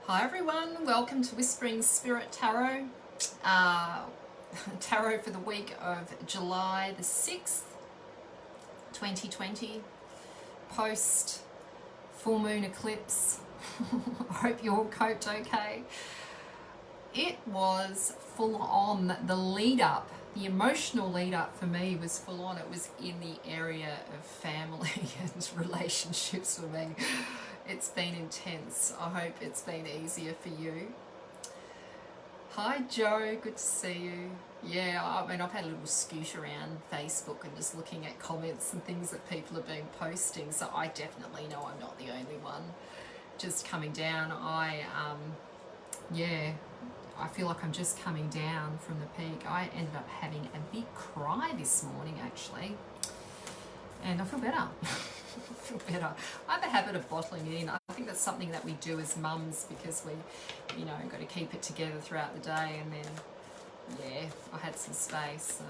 Hi everyone, welcome to Whispering Spirit Tarot. Tarot for the week of July the 6th, 2020, post full moon eclipse. I hope you all coped okay. It was full on. The lead up, the emotional lead up for me was full on. It was in the area of family and relationships for me. It's been intense. I hope it's been easier for you. Hi Joe, good to see you. Yeah, I mean, I've had a little scoot around Facebook and just looking at comments and things that people have been posting, so I definitely know I'm not the only one. Just coming down, I feel like I'm just coming down from the peak. I ended up having a big cry this morning actually, and I feel better. I feel better. I have a habit of bottling it in. I think that's something that we do as mums because we, got to keep it together throughout the day, and then, I had some space, so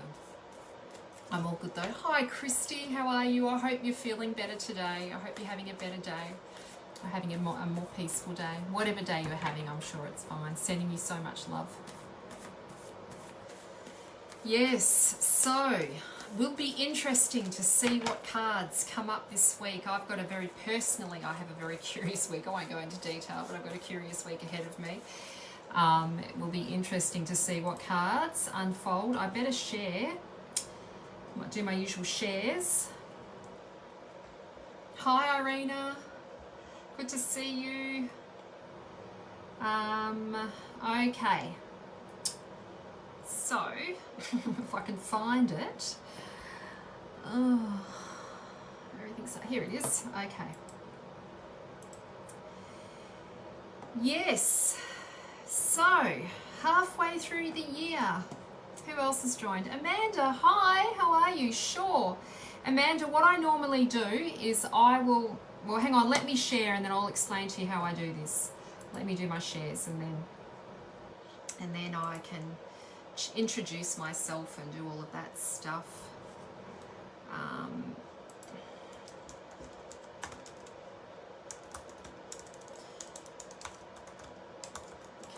I'm all good though. Hi Christy, how are you? I hope you're feeling better today. I hope you're having a better day. Or having a more peaceful day. Whatever day you're having, I'm sure it's fine. Sending you so much love. Yes, so will be interesting to see what cards come up this week. I have a very curious week. I won't go into detail, but I've got a curious week ahead of me. It will be interesting to see what cards unfold. I better share. I might do my usual shares. Hi Irina. Good to see you. Okay. So, if I can find it. Oh, everything's here. It is. Okay. Yes. So, halfway through the year. Who else has joined? Amanda, hi. How are you? Sure. Amanda, what I normally do is well, hang on, let me share and then I'll explain to you how I do this. Let me do my shares and then I can introduce myself and do all of that stuff.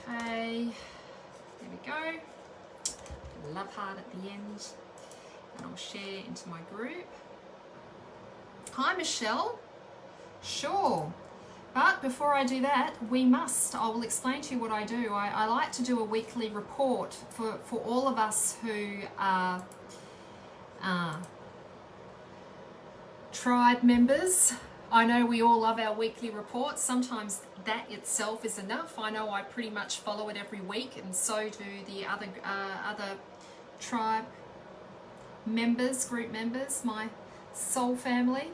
Okay, there we go. Love heart at the end, and I'll share into my group. Hi Michelle. Sure. But before I do that, I will explain to you what I do. I like to do a weekly report for all of us who are tribe members. I know we all love our weekly reports. Sometimes that itself is enough. I know I pretty much follow it every week, and so do the other tribe members, group members, my soul family.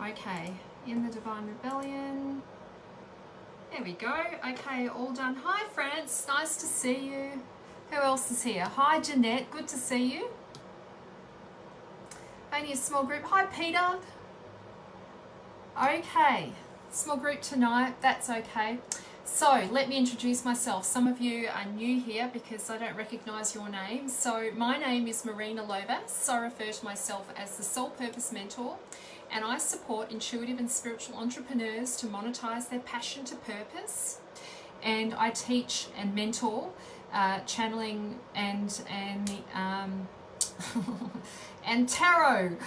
Okay, in the Divine Rebellion. There we go. Okay, all done. Hi, France. Nice to see you. Who else is here? Hi, Jeanette. Good to see you. Only a small group. Hi, Peter. Okay, small group tonight. That's okay. So, let me introduce myself. Some of you are new here because I don't recognise your name. So, my name is Marina Lovas. I refer to myself as the Soul Purpose Mentor, and I support intuitive and spiritual entrepreneurs to monetize their passion to purpose. And I teach and mentor channeling and and tarot.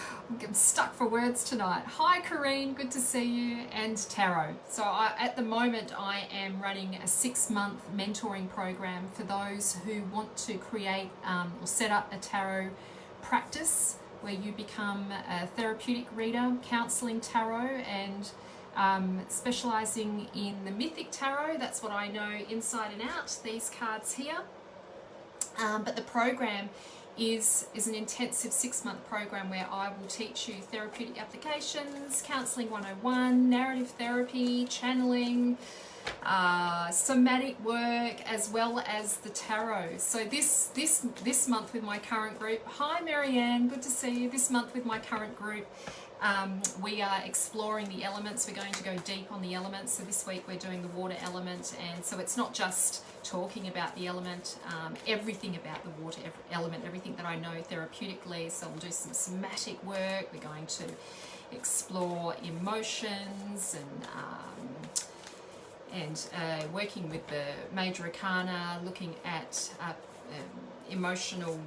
I'm stuck for words tonight. Hi Corrine, good to see you, and tarot. So at the moment I am running a 6-month mentoring program for those who want to create or set up a tarot practice where you become a therapeutic reader, counseling tarot, and specializing in the mythic tarot. That's what I know inside and out, these cards here. But the program is an intensive 6-month program where I will teach you therapeutic applications, counseling 101, narrative therapy, channeling, somatic work, as well as the tarot. So this month with my current group, hi Marianne, good to see you. This month with my current group, we are exploring the elements. We're going to go deep on the elements. So this week we're doing the water element, and so it's not just talking about the element, everything about the water element, everything that I know therapeutically. So we'll do some somatic work. We're going to explore emotions and working with the Major Arcana, looking at emotional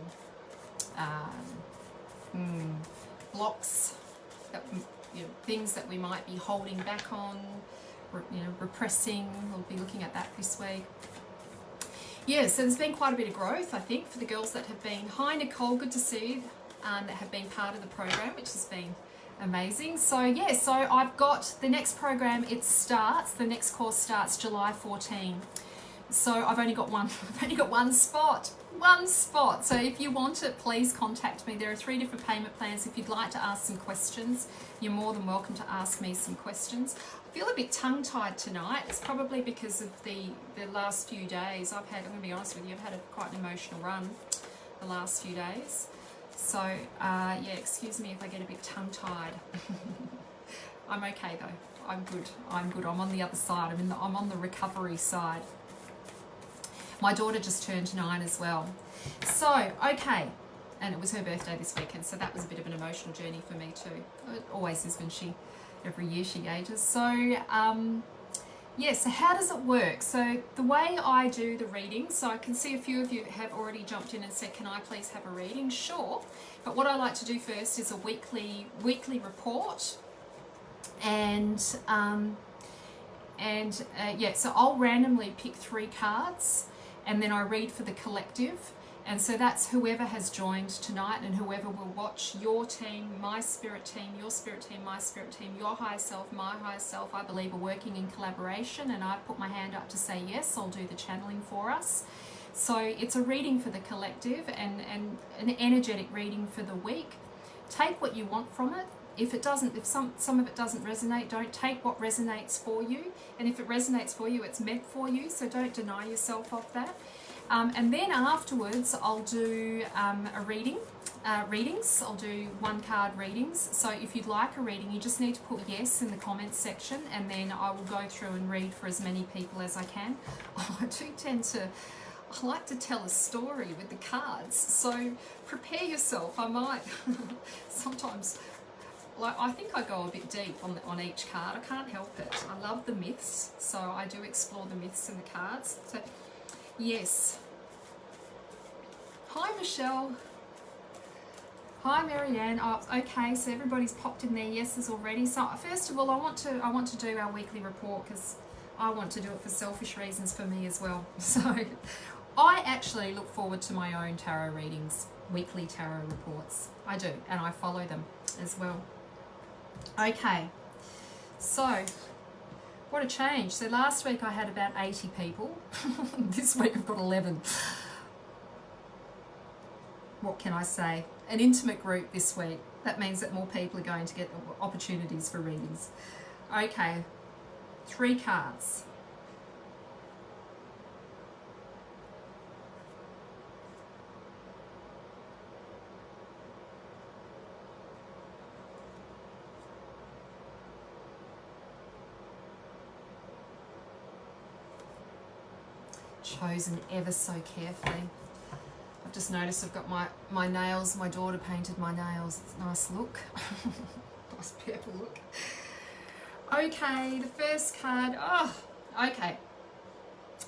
blocks, things that we might be holding back on, repressing. We'll be looking at that this week. Yeah, so there's been quite a bit of growth, I think, for the girls that have been. Hi, Nicole, good to see you, that have been part of the program, which has been amazing. So, yeah, so I've got the next program, the next course starts July 14. So I've only got one spot. So if you want it, please contact me. There are 3 different payment plans. If you'd like to ask some questions, you're more than welcome to ask me some questions. I feel a bit tongue-tied tonight. It's probably because of the last few days. I'm going to be honest with you, I've had quite an emotional run the last few days. So, yeah, excuse me if I get a bit tongue-tied. I'm okay though. I'm good. I'm on the other side. I'm on the recovery side. My daughter just turned 9 as well. So, okay. And it was her birthday this weekend, so that was a bit of an emotional journey for me too. It always is every year she ages. So, yeah, so how does it work? So the way I do the reading, so I can see a few of you have already jumped in and said, can I please have a reading? Sure. But what I like to do first is a weekly report. And yeah, so I'll randomly pick 3 cards and then I read for the collective. And so that's whoever has joined tonight and whoever will watch, your team, my spirit team, your spirit team, my spirit team, your higher self, my higher self, I believe are working in collaboration, and I put my hand up to say yes, I'll do the channeling for us. So it's a reading for the collective and an energetic reading for the week. Take what you want from it. If some of it doesn't resonate, don't take what resonates for you. And if it resonates for you, it's meant for you, so don't deny yourself of that. And then afterwards, I'll do readings. I'll do 1-card readings. So if you'd like a reading, you just need to put yes in the comments section, and then I will go through and read for as many people as I can. I like to tell a story with the cards, so prepare yourself. I might sometimes, I think I go a bit deep on each card. I can't help it. I love the myths, so I do explore the myths in the cards. So yes. Hi, Michelle. Hi, Marianne. Oh, okay, so everybody's popped in their yeses already. So first of all, I want to do our weekly report because I want to do it for selfish reasons for me as well. So I actually look forward to my own tarot readings, weekly tarot reports. I do, and I follow them as well. Okay, so what a change. So last week I had about 80 people. This week I've got 11. What can I say? An intimate group this week. That means that more people are going to get opportunities for readings. Okay, 3 cards. Chosen ever so carefully. I've just noticed I've got my nails. My daughter painted my nails. It's a nice look. Nice purple look. Okay, the first card. Oh, okay.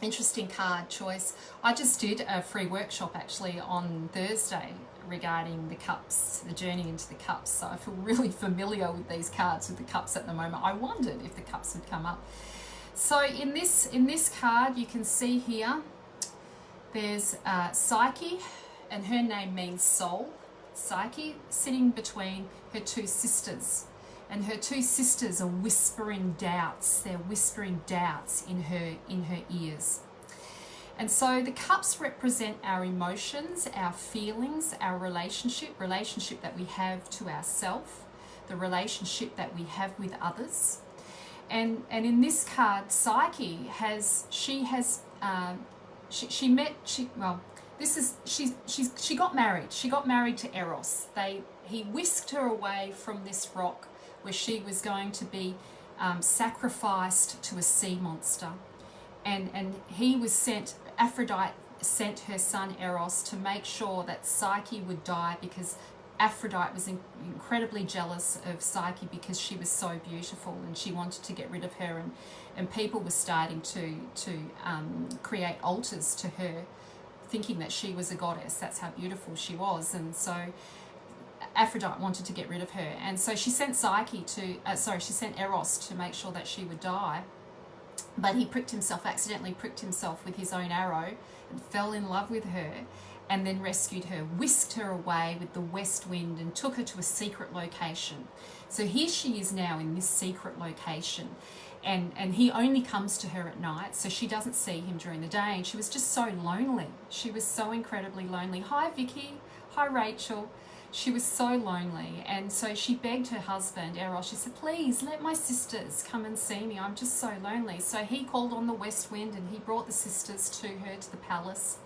Interesting card choice. I just did a free workshop actually on Thursday regarding the cups, the journey into the cups. So I feel really familiar with these cards with the cups at the moment. I wondered if the cups would come up. So in this card, you can see here, there's Psyche, and her name means soul. Psyche sitting between her 2 sisters, and her 2 sisters are whispering doubts. They're whispering doubts in her ears. And so the cups represent our emotions, our feelings, our relationship that we have to ourselves, the relationship that we have with others. And in this card, Psyche she got married. She got married to Eros. He whisked her away from this rock where she was going to be sacrificed to a sea monster, and Aphrodite sent her son Eros to make sure that Psyche would die, because Aphrodite was incredibly jealous of Psyche because she was so beautiful, and she wanted to get rid of her, and people were starting to create altars to her, thinking that she was a goddess. That's how beautiful she was. And so Aphrodite wanted to get rid of her, and so she sent she sent Eros to make sure that she would die. But he accidentally pricked himself with his own arrow, and fell in love with her, and then rescued her, whisked her away with the west wind, and took her to a secret location. So here she is now in this secret location, and he only comes to her at night, so she doesn't see him during the day, and she was just so lonely. She was so incredibly lonely. Hi, Vicky. Hi, Rachel. She was so lonely, and so she begged her husband, Eros, she said, please let my sisters come and see me. I'm just so lonely. So he called on the west wind, and he brought the sisters to her to the palace.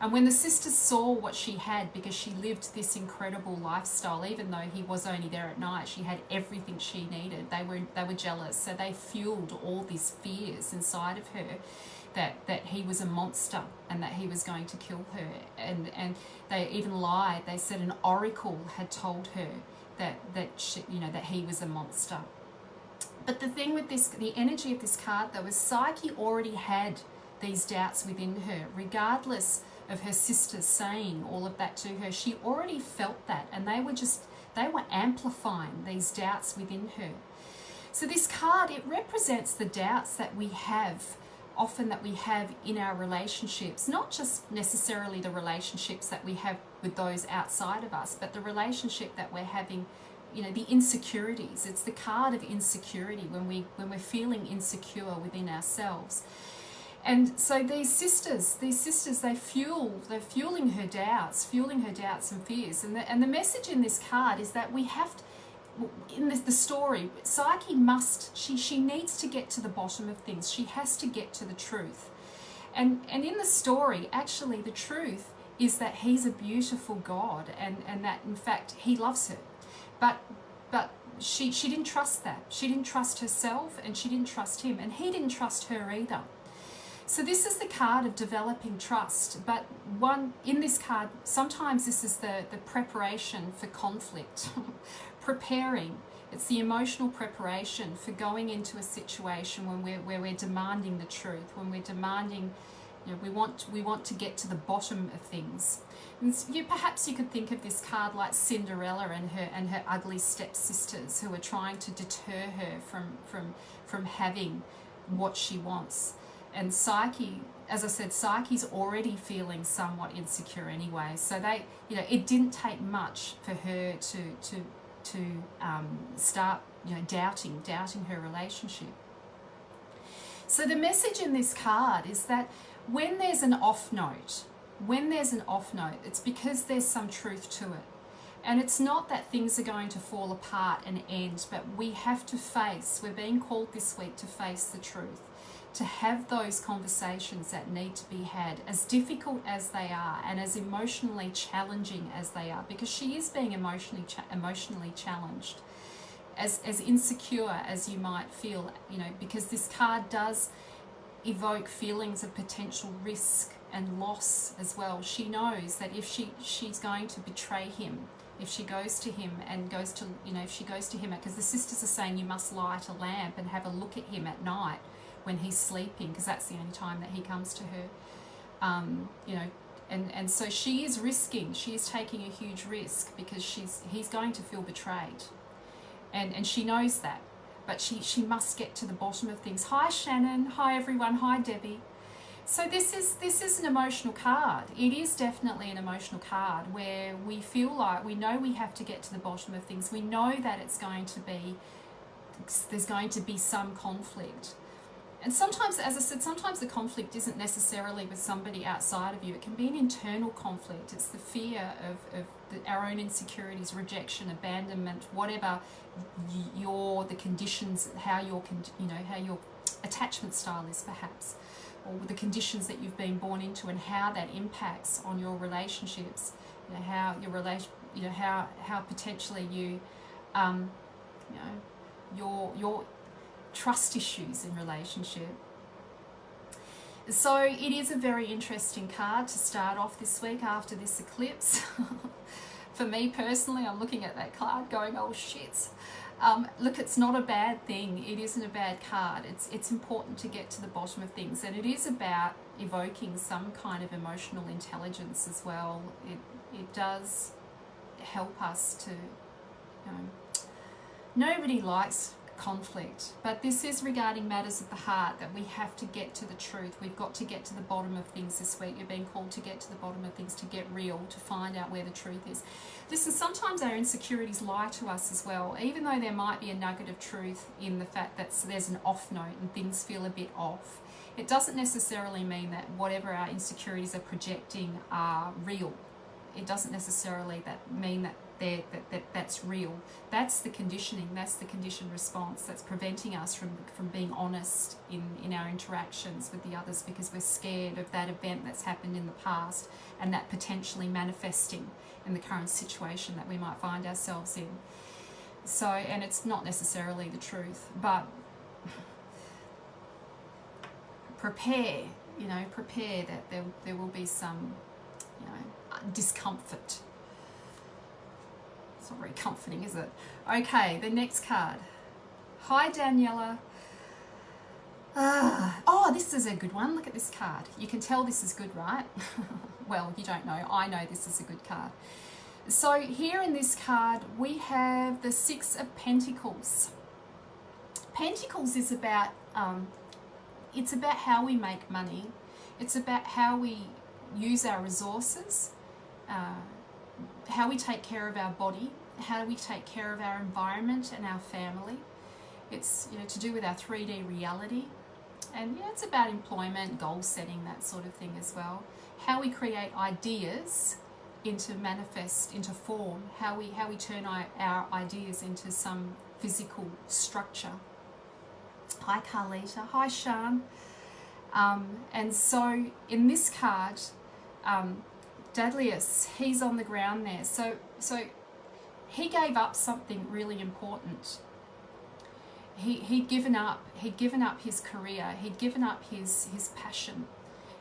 And when the sisters saw what she had, because she lived this incredible lifestyle, even though he was only there at night, she had everything she needed. They were jealous, so they fueled all these fears inside of her that he was a monster and that he was going to kill her. And they even lied. They said an oracle had told her that he was a monster. But the thing with this, the energy of this card though, is Psyche already had these doubts within her, regardless of her sisters saying all of that to her. She already felt that, and they were amplifying these doubts within her. So this card, it represents the doubts that we have, often that we have in our relationships, not just necessarily the relationships that we have with those outside of us, but the relationship that we're having, the insecurities. It's the card of insecurity, when we're feeling insecure within ourselves. And so these sisters, they're fueling her doubts and fears. And the message in this card is that we have to, in the story, Psyche she needs to get to the bottom of things. She has to get to the truth. And in the story, actually, the truth is that he's a beautiful God, and that in fact he loves her. But she didn't trust that. She didn't trust herself, and she didn't trust him, and he didn't trust her either. So this is the card of developing trust, but in this card, sometimes this is the preparation for conflict. Preparing. It's the emotional preparation for going into a situation where we're demanding the truth, when we're demanding, we want to get to the bottom of things. And perhaps you could think of this card like Cinderella and her ugly stepsisters, who are trying to deter her from having what she wants. And Psyche, as I said, Psyche's already feeling somewhat insecure anyway. So it didn't take much for her to start, doubting her relationship. So the message in this card is that when there's an off note, it's because there's some truth to it. And it's not that things are going to fall apart and end, but we're being called this week to face the truth, to have those conversations that need to be had, as difficult as they are and as emotionally challenging as they are, because she is being emotionally challenged, as insecure as you might feel, because this card does evoke feelings of potential risk and loss as well. She knows that if she's going to betray him, if she goes to him because the sisters are saying you must light a lamp and have a look at him at night when he's sleeping, because that's the only time that he comes to her, and so she is taking a huge risk, because he's going to feel betrayed, and she knows that, but she must get to the bottom of things. Hi Shannon, hi everyone, hi Debbie. So this is an emotional card. It is definitely an emotional card, where we feel like we know we have to get to the bottom of things. We know that there's going to be some conflict. And sometimes, as I said, sometimes the conflict isn't necessarily with somebody outside of you. It can be an internal conflict. It's the fear of our own insecurities, rejection, abandonment, whatever the conditions, how your attachment style is perhaps, or the conditions that you've been born into, and how that impacts on your relationships. How potentially your trust issues in relationship. So it is a very interesting card to start off this week after this eclipse. For me personally, I'm looking at that card going, oh shit. Look, it's not a bad thing. It isn't a bad card. It's important to get to the bottom of things, and it is about evoking some kind of emotional intelligence as well. It does help us to, you know, nobody likes conflict, but this is regarding matters of the heart, that we have to get to the truth. We've got to get to the bottom of things this week. You're being called to get to the bottom of things, to get real, to find out where the truth is. Listen, sometimes our insecurities lie to us as well, even though there might be a nugget of truth in the fact that there's an off note and things feel a bit off. It doesn't necessarily mean that whatever our insecurities are projecting are real. It doesn't necessarily mean that that's real. That's the conditioning, that's the conditioned response that's preventing us from being honest in our interactions with the others, because we're scared of that event that's happened in the past and that potentially manifesting in the current situation that we might find ourselves in. So, and it's not necessarily the truth, but prepare that there will be some, discomfort. It's not very comforting, is it? Okay, the next card. Hi, Daniela. Oh, this is a good one. Look at this card. You can tell this is good, right? Well, you don't know. I know this is a good card. So here in this card, we have the Six of Pentacles. Pentacles is about, it's about how we make money. It's about how we use our resources, how we take care of our body, how do we take care of our environment and our family. It's to do with our 3D reality, and it's about employment, goal setting, that sort of thing as well. How we create ideas into manifest, into form. How we turn our ideas into some physical structure. Hi, Carlita. Hi, Sean. And so in this card, Dadlius, he's on the ground there. So he gave up something really important. He'd given up his career. He'd given up his passion.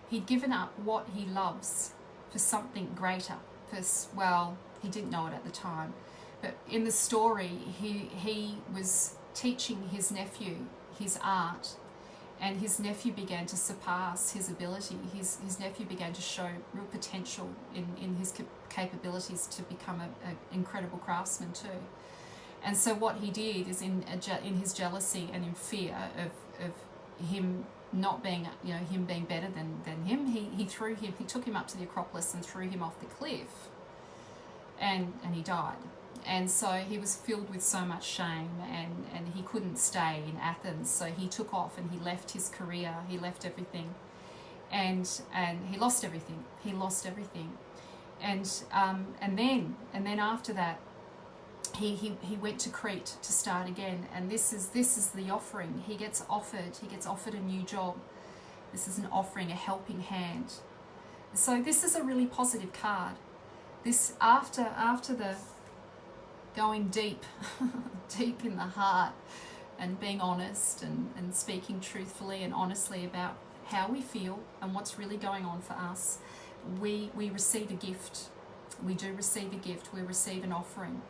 He'd given up what he loves for something greater. Well, he didn't know it at the time, but in the story, he was teaching his nephew his art, and his nephew began to surpass his ability. His nephew began to show real potential in his capabilities to become an incredible craftsman too. And so what he did is in his jealousy and in fear of him not being, him being better than him, he took him up to the Acropolis and threw him off the cliff, and he died. And so he was filled with so much shame, and he couldn't stay in Athens, so he took off and he left his career, he left everything, and he lost everything. And then after that, he went to Crete to start again, and this is the offering. He gets offered a new job. This is an offering, a helping hand. So this is a really positive card. This after the going deep deep in the heart and being honest and speaking truthfully and honestly about how we feel and what's really going on for us, we receive a gift. We do receive a gift. We receive an offering.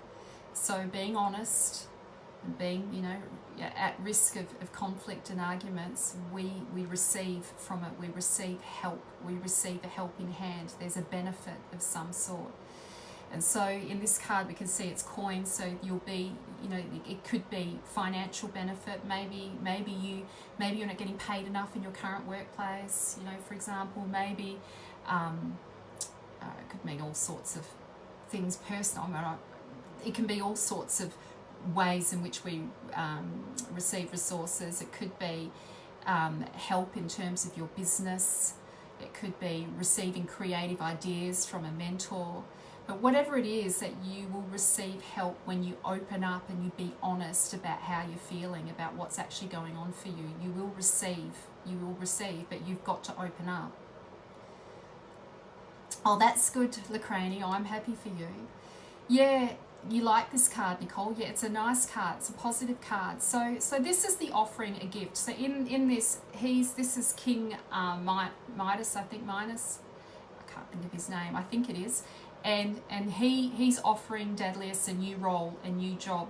So being honest and being, at risk of conflict and arguments, we receive from it. We receive help. We receive a helping hand. There's a benefit of some sort. And so in this card, we can see it's coins. So you'll be, it could be financial benefit. Maybe you're not getting paid enough in your current workplace. For example, maybe it could mean all sorts of things. Personal. It can be all sorts of ways in which we receive resources. It could be help in terms of your business. It could be receiving creative ideas from a mentor. But whatever it is, that you will receive help when you open up and you be honest about how you're feeling, about what's actually going on for you. You will receive, but you've got to open up. Oh, that's good, Lacrania. I'm happy for you. Yeah, you like this card, Nicole. Yeah, it's a nice card. It's a positive card. So this is the offering, a gift. So in this, this is King Midas, I think. Midas. I can't think of his name. I think it is. and he's offering Dadlius a new role, a new job.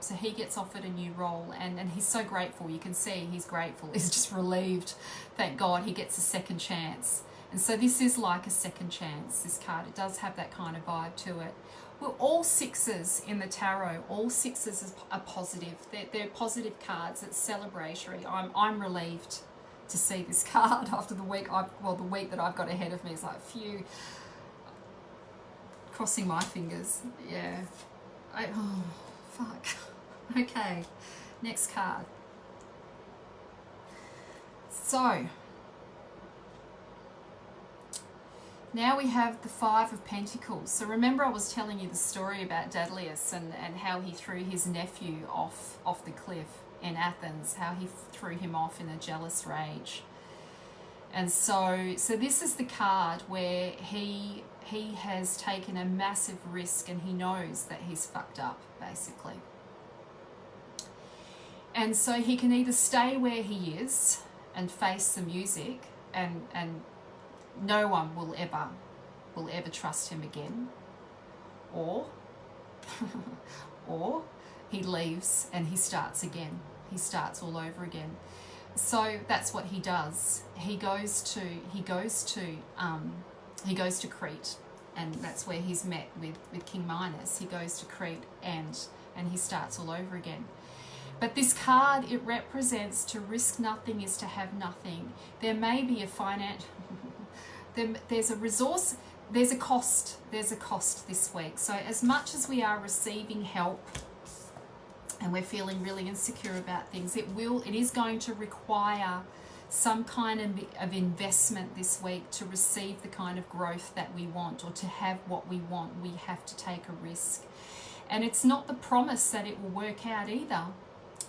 So he gets offered a new role, and he's so grateful. You can see he's grateful. He's just relieved. Thank God he gets a second chance. And so this is like a second chance, this card. It does have that kind of vibe to it. Well, all sixes in the tarot, all sixes are positive. They're positive cards. It's celebratory. I'm relieved to see this card after the week. The week that I've got ahead of me is like, phew. Crossing my fingers. Yeah. Oh, fuck. Okay. Next card. So now we have the Five of Pentacles. So remember I was telling you the story about Dadlius and how he threw his nephew off the cliff in Athens, how he threw him off in a jealous rage. And so this is the card where he has taken a massive risk and he knows that he's fucked up, basically. And so he can either stay where he is and face the music and no one will ever trust him again, or he leaves and he starts again. He starts all over again. So that's what he does. He goes to Crete, and that's where he's met with King Minos. He goes to Crete and he starts all over again. But this card, it represents to risk nothing is to have nothing. There may be a there's a resource, there's a cost this week. So as much as we are receiving help and we're feeling really insecure about things, it is going to require some kind of investment this week to receive the kind of growth that we want, or to have what we want. We have to take a risk. And it's not the promise that it will work out either.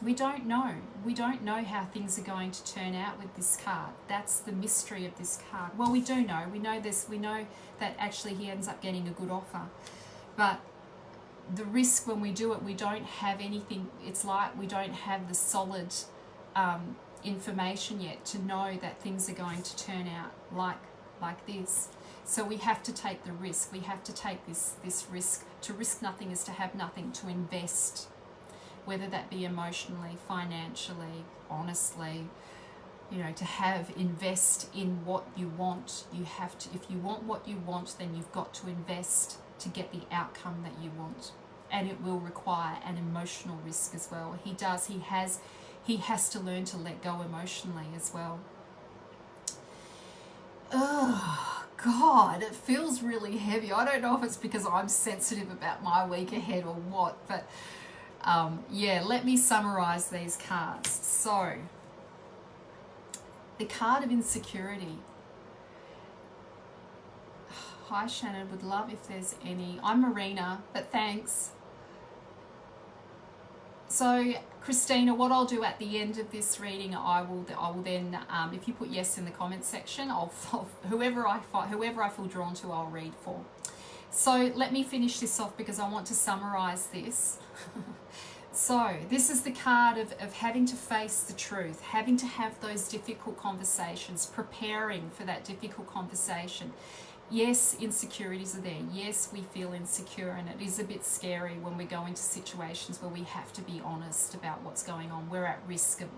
We don't know. We don't know how things are going to turn out with this card. That's the mystery of this card. Well, we do know. We know this. We know that actually he ends up getting a good offer. But the risk when we do it, we don't have anything. It's like we don't have the solid information yet to know that things are going to turn out like this. So we have to take the risk. We have to take this risk. To risk nothing is to have nothing. To invest, whether that be emotionally, financially, honestly, to invest in what you want. You have to, if you want what you want, then you've got to invest to get the outcome that you want. And it will require an emotional risk as well. He has to learn to let go emotionally as well. Oh, God, it feels really heavy. I don't know if it's because I'm sensitive about my week ahead or what, but yeah, let me summarize these cards. So, the card of insecurity. Hi, Shannon, would love if there's any. I'm Marina, but thanks. So, Christina, what I'll do at the end of this reading, I will then, if you put yes in the comments section, whoever I feel drawn to, I'll read for. So let me finish this off because I want to summarize this. So this is the card of having to face the truth, having to have those difficult conversations, preparing for that difficult conversation. Yes, insecurities are there. Yes, we feel insecure, and it is a bit scary when we go into situations where we have to be honest about what's going on. We're at risk of,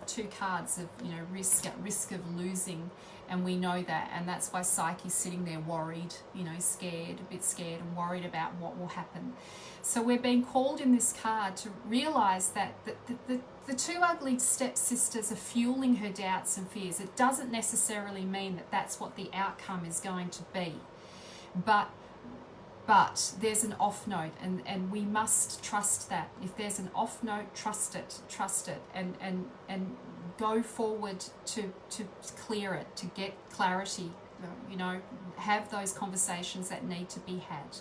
two cards of, risk of losing, and we know that, and that's why Psyche's sitting there worried, scared, a bit scared and worried about what will happen. So we're being called in this card to realize that the two ugly stepsisters are fueling her doubts and fears. It doesn't necessarily mean that that's what the outcome is going to be, but there's an off note, and we must trust that. If there's an off note, trust it, and go forward to clear it, to get clarity, have those conversations that need to be had.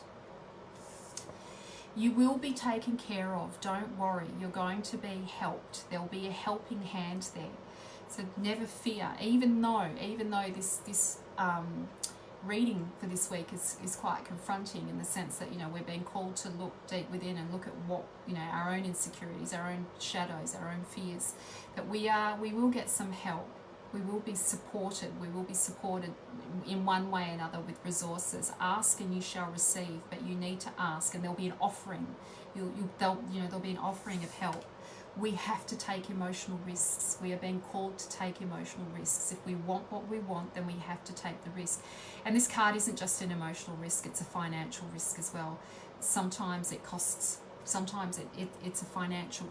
You will be taken care of, don't worry. You're going to be helped. There'll be a helping hand there. So never fear, even though this reading for this week is quite confronting, in the sense that we're being called to look deep within and look at what our own insecurities, our own shadows, our own fears. But we will get some help. We will be supported. We will be supported in one way or another with resources. Ask and you shall receive, but you need to ask, and there'll be an offering. There'll be an offering of help. We have to take emotional risks. We are being called to take emotional risks. If we want what we want, then we have to take the risk. And this card isn't just an emotional risk, it's a financial risk as well. Sometimes it costs, sometimes it's a financial...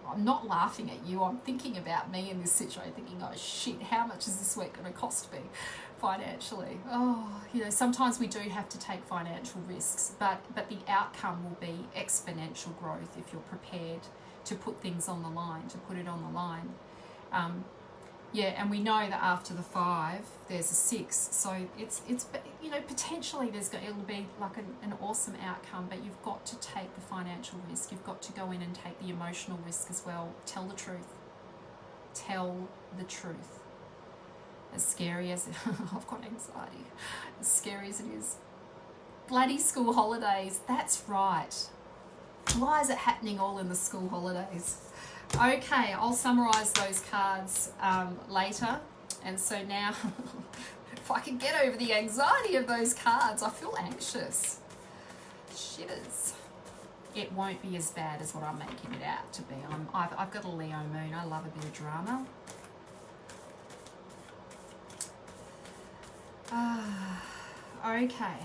I'm not laughing at you, I'm thinking about me in this situation, thinking, oh shit, how much is this week going to cost me financially? Oh, sometimes we do have to take financial risks, but the outcome will be exponential growth if you're prepared to put things on the line, to put it on the line. And we know that after the 5, there's a 6. So it's potentially it'll be like an awesome outcome, but you've got to take the financial risk. You've got to go in and take the emotional risk as well. Tell the truth. Tell the truth. As scary as I've got anxiety, as scary as it is. Bloody school holidays. That's right. Why is it happening all in the school holidays? Okay, I'll summarise those cards later. And so now, if I can get over the anxiety of those cards, I feel anxious. Shivers. It won't be as bad as what I'm making it out to be. I've got a Leo moon. I love a bit of drama. Okay.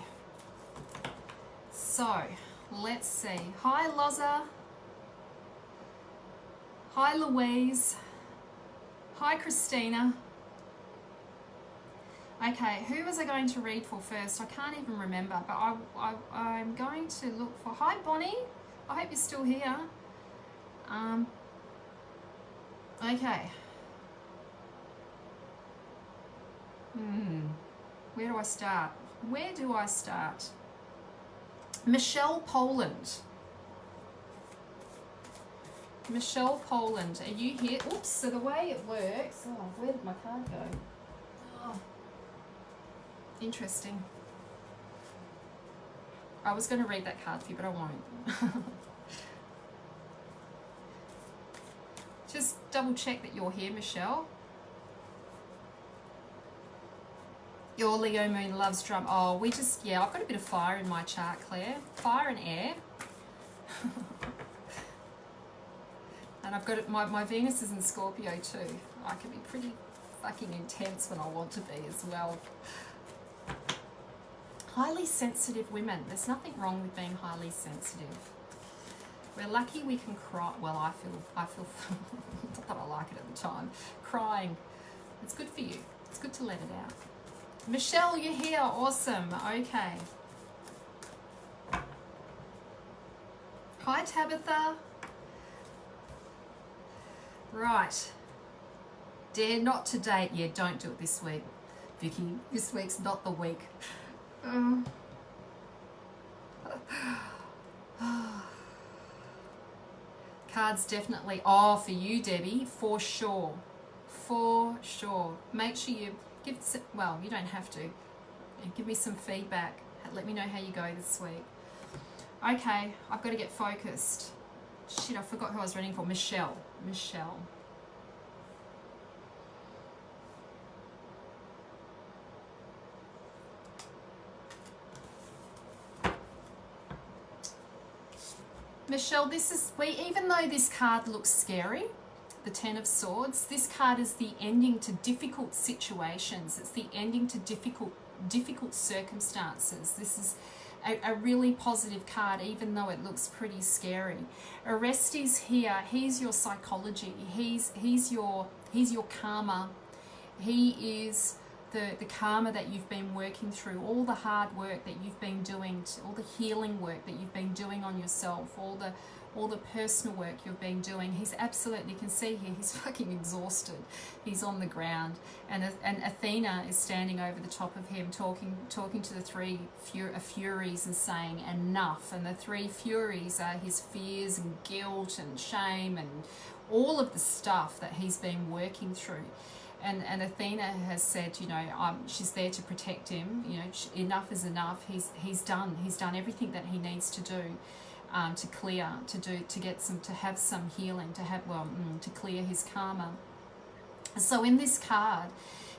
So, let's see. Hi, Loza. Hi, Louise. Hi, Christina. Okay, who was I going to read for first? I can't even remember, but I'm going to look for... Hi, Bonnie. I hope you're still here. Okay. Where do I start? Where do I start? Michelle Poland. Michelle Poland, are you here? Oops, so the way it works... Oh, where did my card go? Oh, interesting. I was going to read that card for you, but I won't. Just double check that you're here, Michelle. Your Leo moon loves drum. Oh, I've got a bit of fire in my chart, Claire. Fire and air. And I've got it, my Venus is in Scorpio too. I can be pretty fucking intense when I want to be as well. Highly sensitive women. There's nothing wrong with being highly sensitive. We're lucky we can cry. Well, I feel not that I like it at the time. Crying. It's good for you. It's good to let it out. Michelle, you're here. Awesome. Okay. Hi, Tabitha. Right. Dare not to date. Yeah, don't do it this week, Vicky. This week's not the week. Cards definitely. Oh, for you, Debbie, for sure. For sure. Make sure you give... Well, you don't have to. Give me some feedback. Let me know how you go this week. Okay, I've got to get focused. Shit, I forgot who I was reading for. Michelle. Michelle, even though this card looks scary, the Ten of Swords, this card is the ending to difficult situations. It's the ending to difficult circumstances. This is a really positive card, even though it looks pretty scary. Orestes here. He's your psychology. He's your karma. He is the karma that you've been working through, all the hard work that you've been doing, all the healing work that you've been doing on yourself, all the personal work you've been doing. He's absolutely, you can see here, he's fucking exhausted. He's on the ground, and Athena is standing over the top of him, talking to the three Furies and saying enough. And the three Furies are his fears and guilt and shame and all of the stuff that he's been working through. And Athena has said, she's there to protect him. Enough is enough. He's done everything that he needs to do. To have some healing, to clear his karma. So in this card,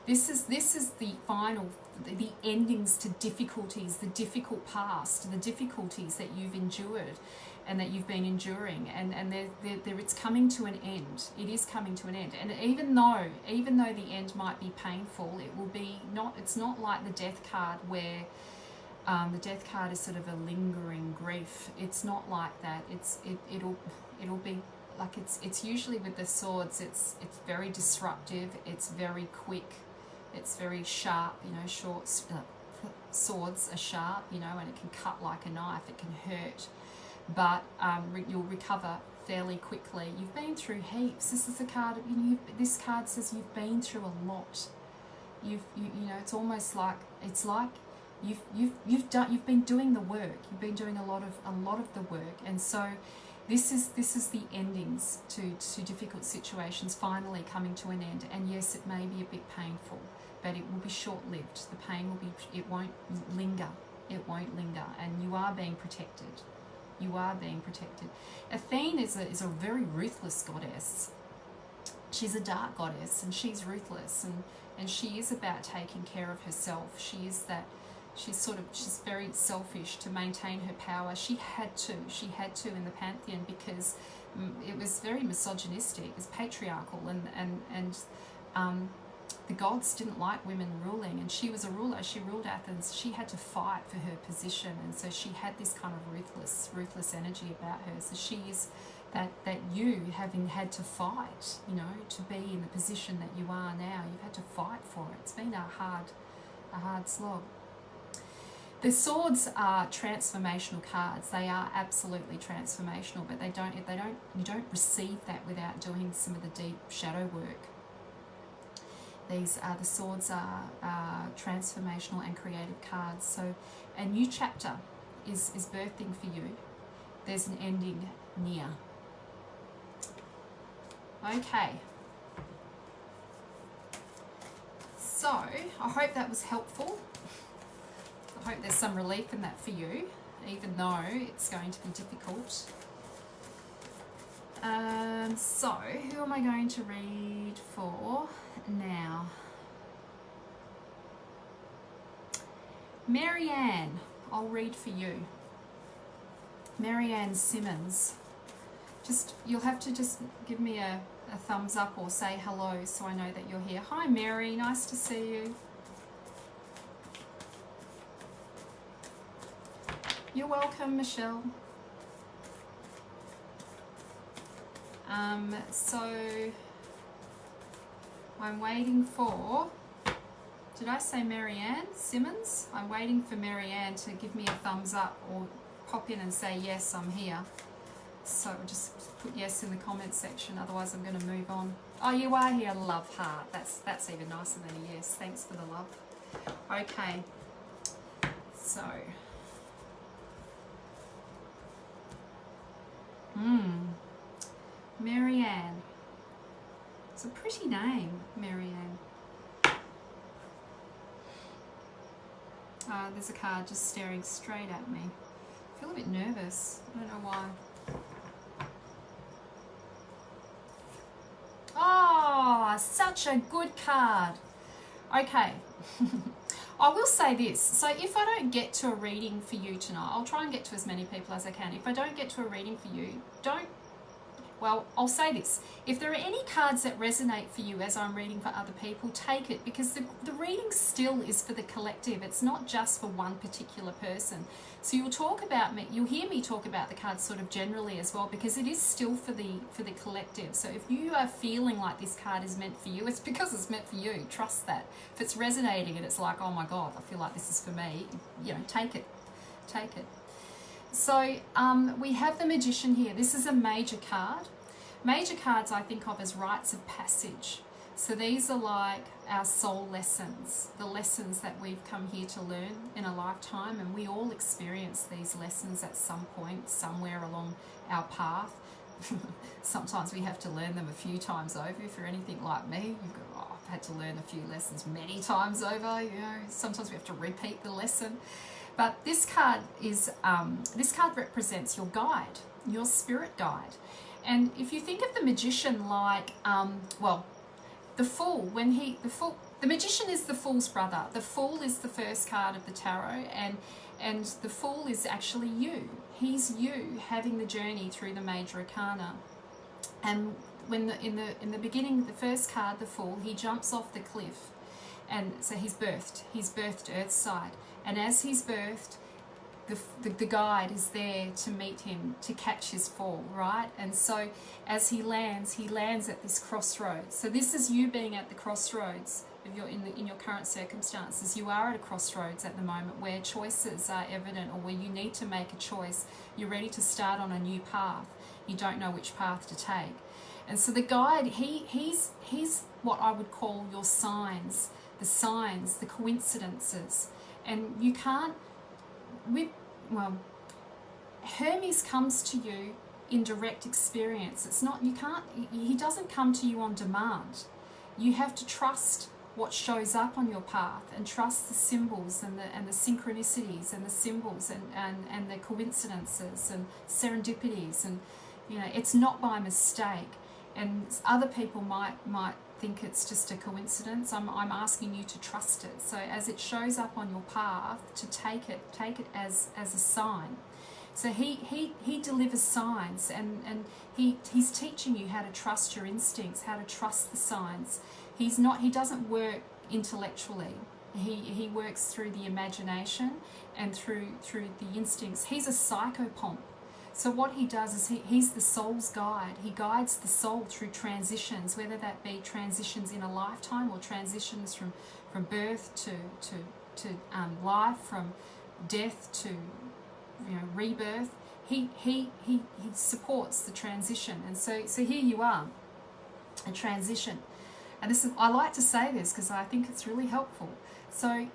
this is the final, the endings to difficulties, the difficult past, the difficulties that you've endured and that you've been enduring, and it's coming to an end. It is coming to an end. And even though the end might be painful, it will be not, it's not like the death card where the death card is sort of a lingering grief. It's not like that. It'll be like, it's usually with the swords, it's very disruptive, it's very quick, it's very sharp, you know, swords are sharp, you know, and it can cut like a knife, it can hurt, but you'll recover fairly quickly. You've been through heaps. This is a card, you know, this card says you've been through a lot. You know, it's almost like, it's like you've been doing the work. You've been doing a lot of the work, and so this is the endings to difficult situations finally coming to an end. And yes, it may be a bit painful, but it will be short-lived. The pain will be, it won't linger. It won't linger, and you are being protected. You are being protected. Athene is a very ruthless goddess. She's a dark goddess, and she's ruthless, and she is about taking care of herself. She is that. She's very selfish to maintain her power. She had to in the pantheon, because it was very misogynistic, it was patriarchal, and the gods didn't like women ruling, and she was a ruler. She ruled Athens. She had to fight for her position, and so she had this kind of ruthless energy about her. So she is that you, having had to fight, you know, to be in the position that you are now, you've had to fight for it. It's been a hard slog. The swords are transformational cards. They are absolutely transformational, but you don't receive that without doing some of the deep shadow work. These are, the swords are transformational and creative cards. So a new chapter is birthing for you. There's an ending near. Okay. So I hope that was helpful. I hope there's some relief in that for you, even though it's going to be difficult. So, who am I going to read for now? Marianne, I'll read for you. Marianne Simmons. You'll have to just give me a thumbs up or say hello so I know that you're here. Hi Mary, nice to see you. You're welcome, Michelle. So I'm waiting for, did I say Marianne Simmons? I'm waiting for Marianne to give me a thumbs up or pop in and say, yes, I'm here. So just put yes in the comment section, otherwise I'm going to move on. Oh, you are here, love heart. That's even nicer than a yes. Thanks for the love. Okay. So... Marianne. It's a pretty name, Marianne. There's a card just staring straight at me. I feel a bit nervous. I don't know why. Oh, such a good card. Okay. I will say this, so if I don't get to a reading for you tonight, I'll try and get to as many people as I can. If I don't get to a reading for you, well, I'll say this. If there are any cards that resonate for you as I'm reading for other people, take it, because the reading still is for the collective. It's not just for one particular person. So you'll hear me talk about the cards sort of generally as well, because it is still for the collective. So if you are feeling like this card is meant for you, it's because it's meant for you. Trust that. If it's resonating and it's like, oh my God, I feel like this is for me, you know, take it. Take it. So we have the Magician here. This is a major card. Major cards I think of as rites of passage. So these are like our soul lessons, the lessons that we've come here to learn in a lifetime, and we all experience these lessons at some point, somewhere along our path. Sometimes we have to learn them a few times over. If you're anything like me, you've got, oh, I've had to learn a few lessons many times over. You know, sometimes we have to repeat the lesson. But this card represents your guide, your spirit guide. And if you think of the Magician like, well, the Fool, the Magician is the Fool's brother. The Fool is the first card of the tarot, and the Fool is actually you. He's you having the journey through the major arcana. And when in the beginning, the first card, the Fool, he jumps off the cliff, and so he's birthed Earthside, and as he's birthed, the guide is there to meet him, to catch his fall, right? And so as he lands at this crossroads. So this is you being at the crossroads of in your current circumstances. You are at a crossroads at the moment where choices are evident, or where you need to make a choice. You're ready to start on a new path. You don't know which path to take. And so the guide, he's what I would call your signs, the coincidences. And you can't, Hermes comes to you in direct experience. He doesn't come to you on demand. You have to trust what shows up on your path, and trust the symbols and the synchronicities and the symbols and the coincidences and serendipities, and it's not by mistake. And other people might think it's just a coincidence. I'm asking you to trust it. So as it shows up on your path, to take it as a sign. So he delivers signs, and he's teaching you how to trust your instincts, how to trust the signs. He doesn't work intellectually. He works through the imagination and through the instincts. He's a psychopomp. So what he does is he's the soul's guide. He guides the soul through transitions, whether that be transitions in a lifetime, or transitions from birth to life, from death to rebirth. He supports the transition. And so here you are, a transition. And I like to say this because I think it's really helpful. So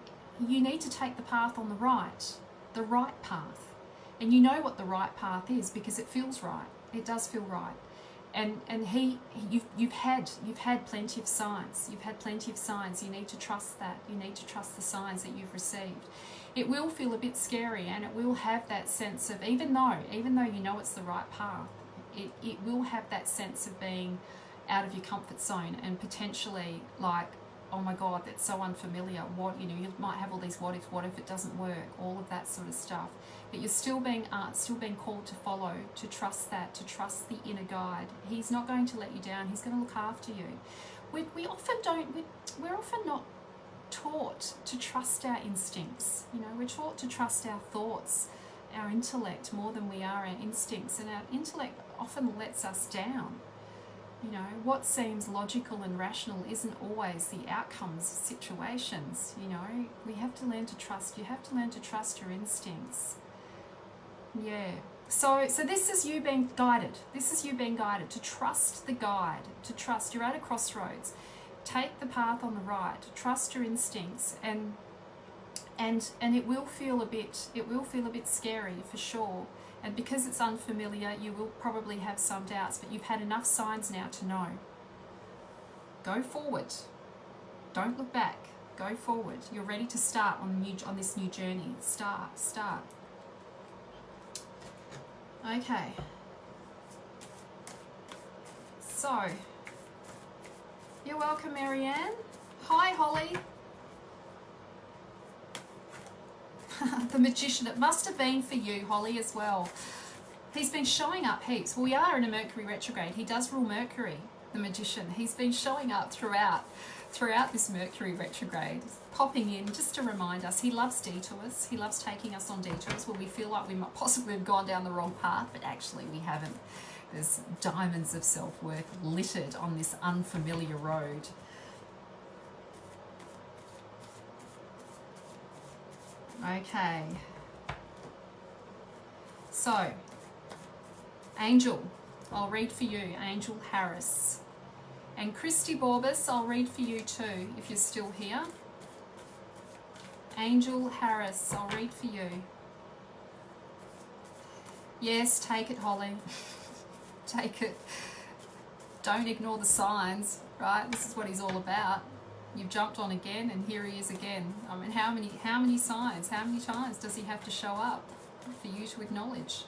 you need to take the path on the right path. And you know what the right path is because it feels right. It does feel right. And you've had plenty of signs. You've had plenty of signs. You need to trust that. You need to trust the signs that you've received. It will feel a bit scary, and it will have that sense of, even though you know it's the right path, it will have that sense of being out of your comfort zone, and potentially like, oh my God, that's so unfamiliar. What, you might have all these what if it doesn't work, all of that sort of stuff. But you're still being called to follow, to trust that, to trust the inner guide. He's not going to let you down. He's going to look after you. We're often not taught to trust our instincts. We're taught to trust our thoughts, our intellect, more than we are our instincts. And our intellect often lets us down. What seems logical and rational isn't always the outcomes of situations. We have to learn to trust. You have to learn to trust your instincts. Yeah. So this is you being guided. This is you being guided to trust the guide. To trust. You're at a crossroads. Take the path on the right. Trust your instincts, and it will feel a bit. It will feel a bit scary for sure. And because it's unfamiliar, you will probably have some doubts, but you've had enough signs now to know. Go forward. Don't look back. Go forward. You're ready to start on this new journey. Start. Okay. So, you're welcome, Marianne. Hi, Holly. The Magician. It must have been for you, Holly, as well. He's been showing up heaps. Well, we are in a Mercury retrograde. He does rule Mercury, the Magician. He's been showing up throughout this Mercury retrograde, popping in just to remind us. He loves detours. He loves taking us on detours where we feel like we might possibly have gone down the wrong path, but actually we haven't. There's diamonds of self-worth littered on this unfamiliar road. Okay, so Angel, I'll read for you, Angel Harris. And Christy Borbis, I'll read for you too, if you're still here. Angel Harris, I'll read for you. Yes, take it, Holly. Take it. Don't ignore the signs, right? This is what he's all about. You've jumped on again, and here he is again. I mean, how many signs, how many times does he have to show up for you to acknowledge?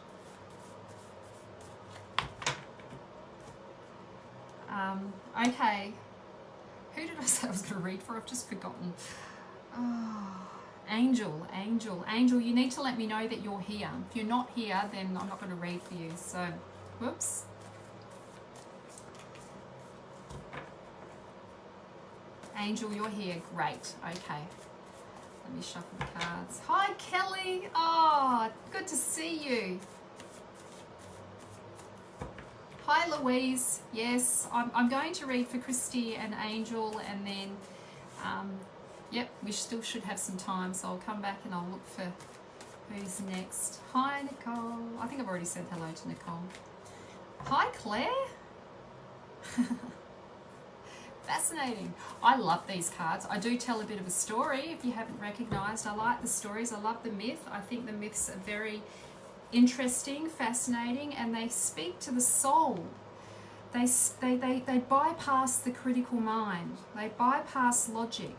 Okay. Who did I say I was going to read for? I've just forgotten. Oh, Angel, you need to let me know that you're here. If you're not here, then I'm not going to read for you. So, whoops. Angel, you're here. Great. Okay. Let me shuffle the cards. Hi, Kelly. Oh, good to see you. Hi, Louise. Yes, I'm going to read for Christy and Angel, and then, yep, we still should have some time, so I'll come back and I'll look for who's next. Hi, Nicole. I think I've already said hello to Nicole. Hi, Claire. Fascinating. I love these cards. I do tell a bit of a story, if you haven't recognised. I like the stories. I love the myth. I think the myths are very interesting, fascinating, and they speak to the soul. They bypass the critical mind. They bypass logic.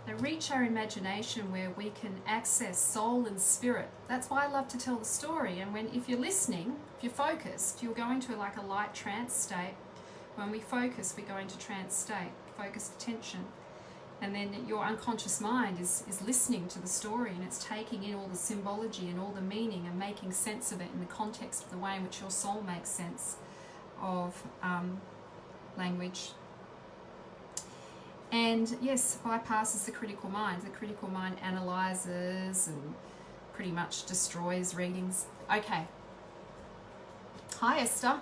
They reach our imagination where we can access soul and spirit. That's why I love to tell the story. And if you're listening, if you're focused, you'll go into like a light trance state. When we focus, we go into trance state, focused attention. And then your unconscious mind is listening to the story, and it's taking in all the symbology and all the meaning and making sense of it in the context of the way in which your soul makes sense of language. And yes, bypasses the critical mind. The critical mind analyzes and pretty much destroys readings. Okay. Hi, Esther.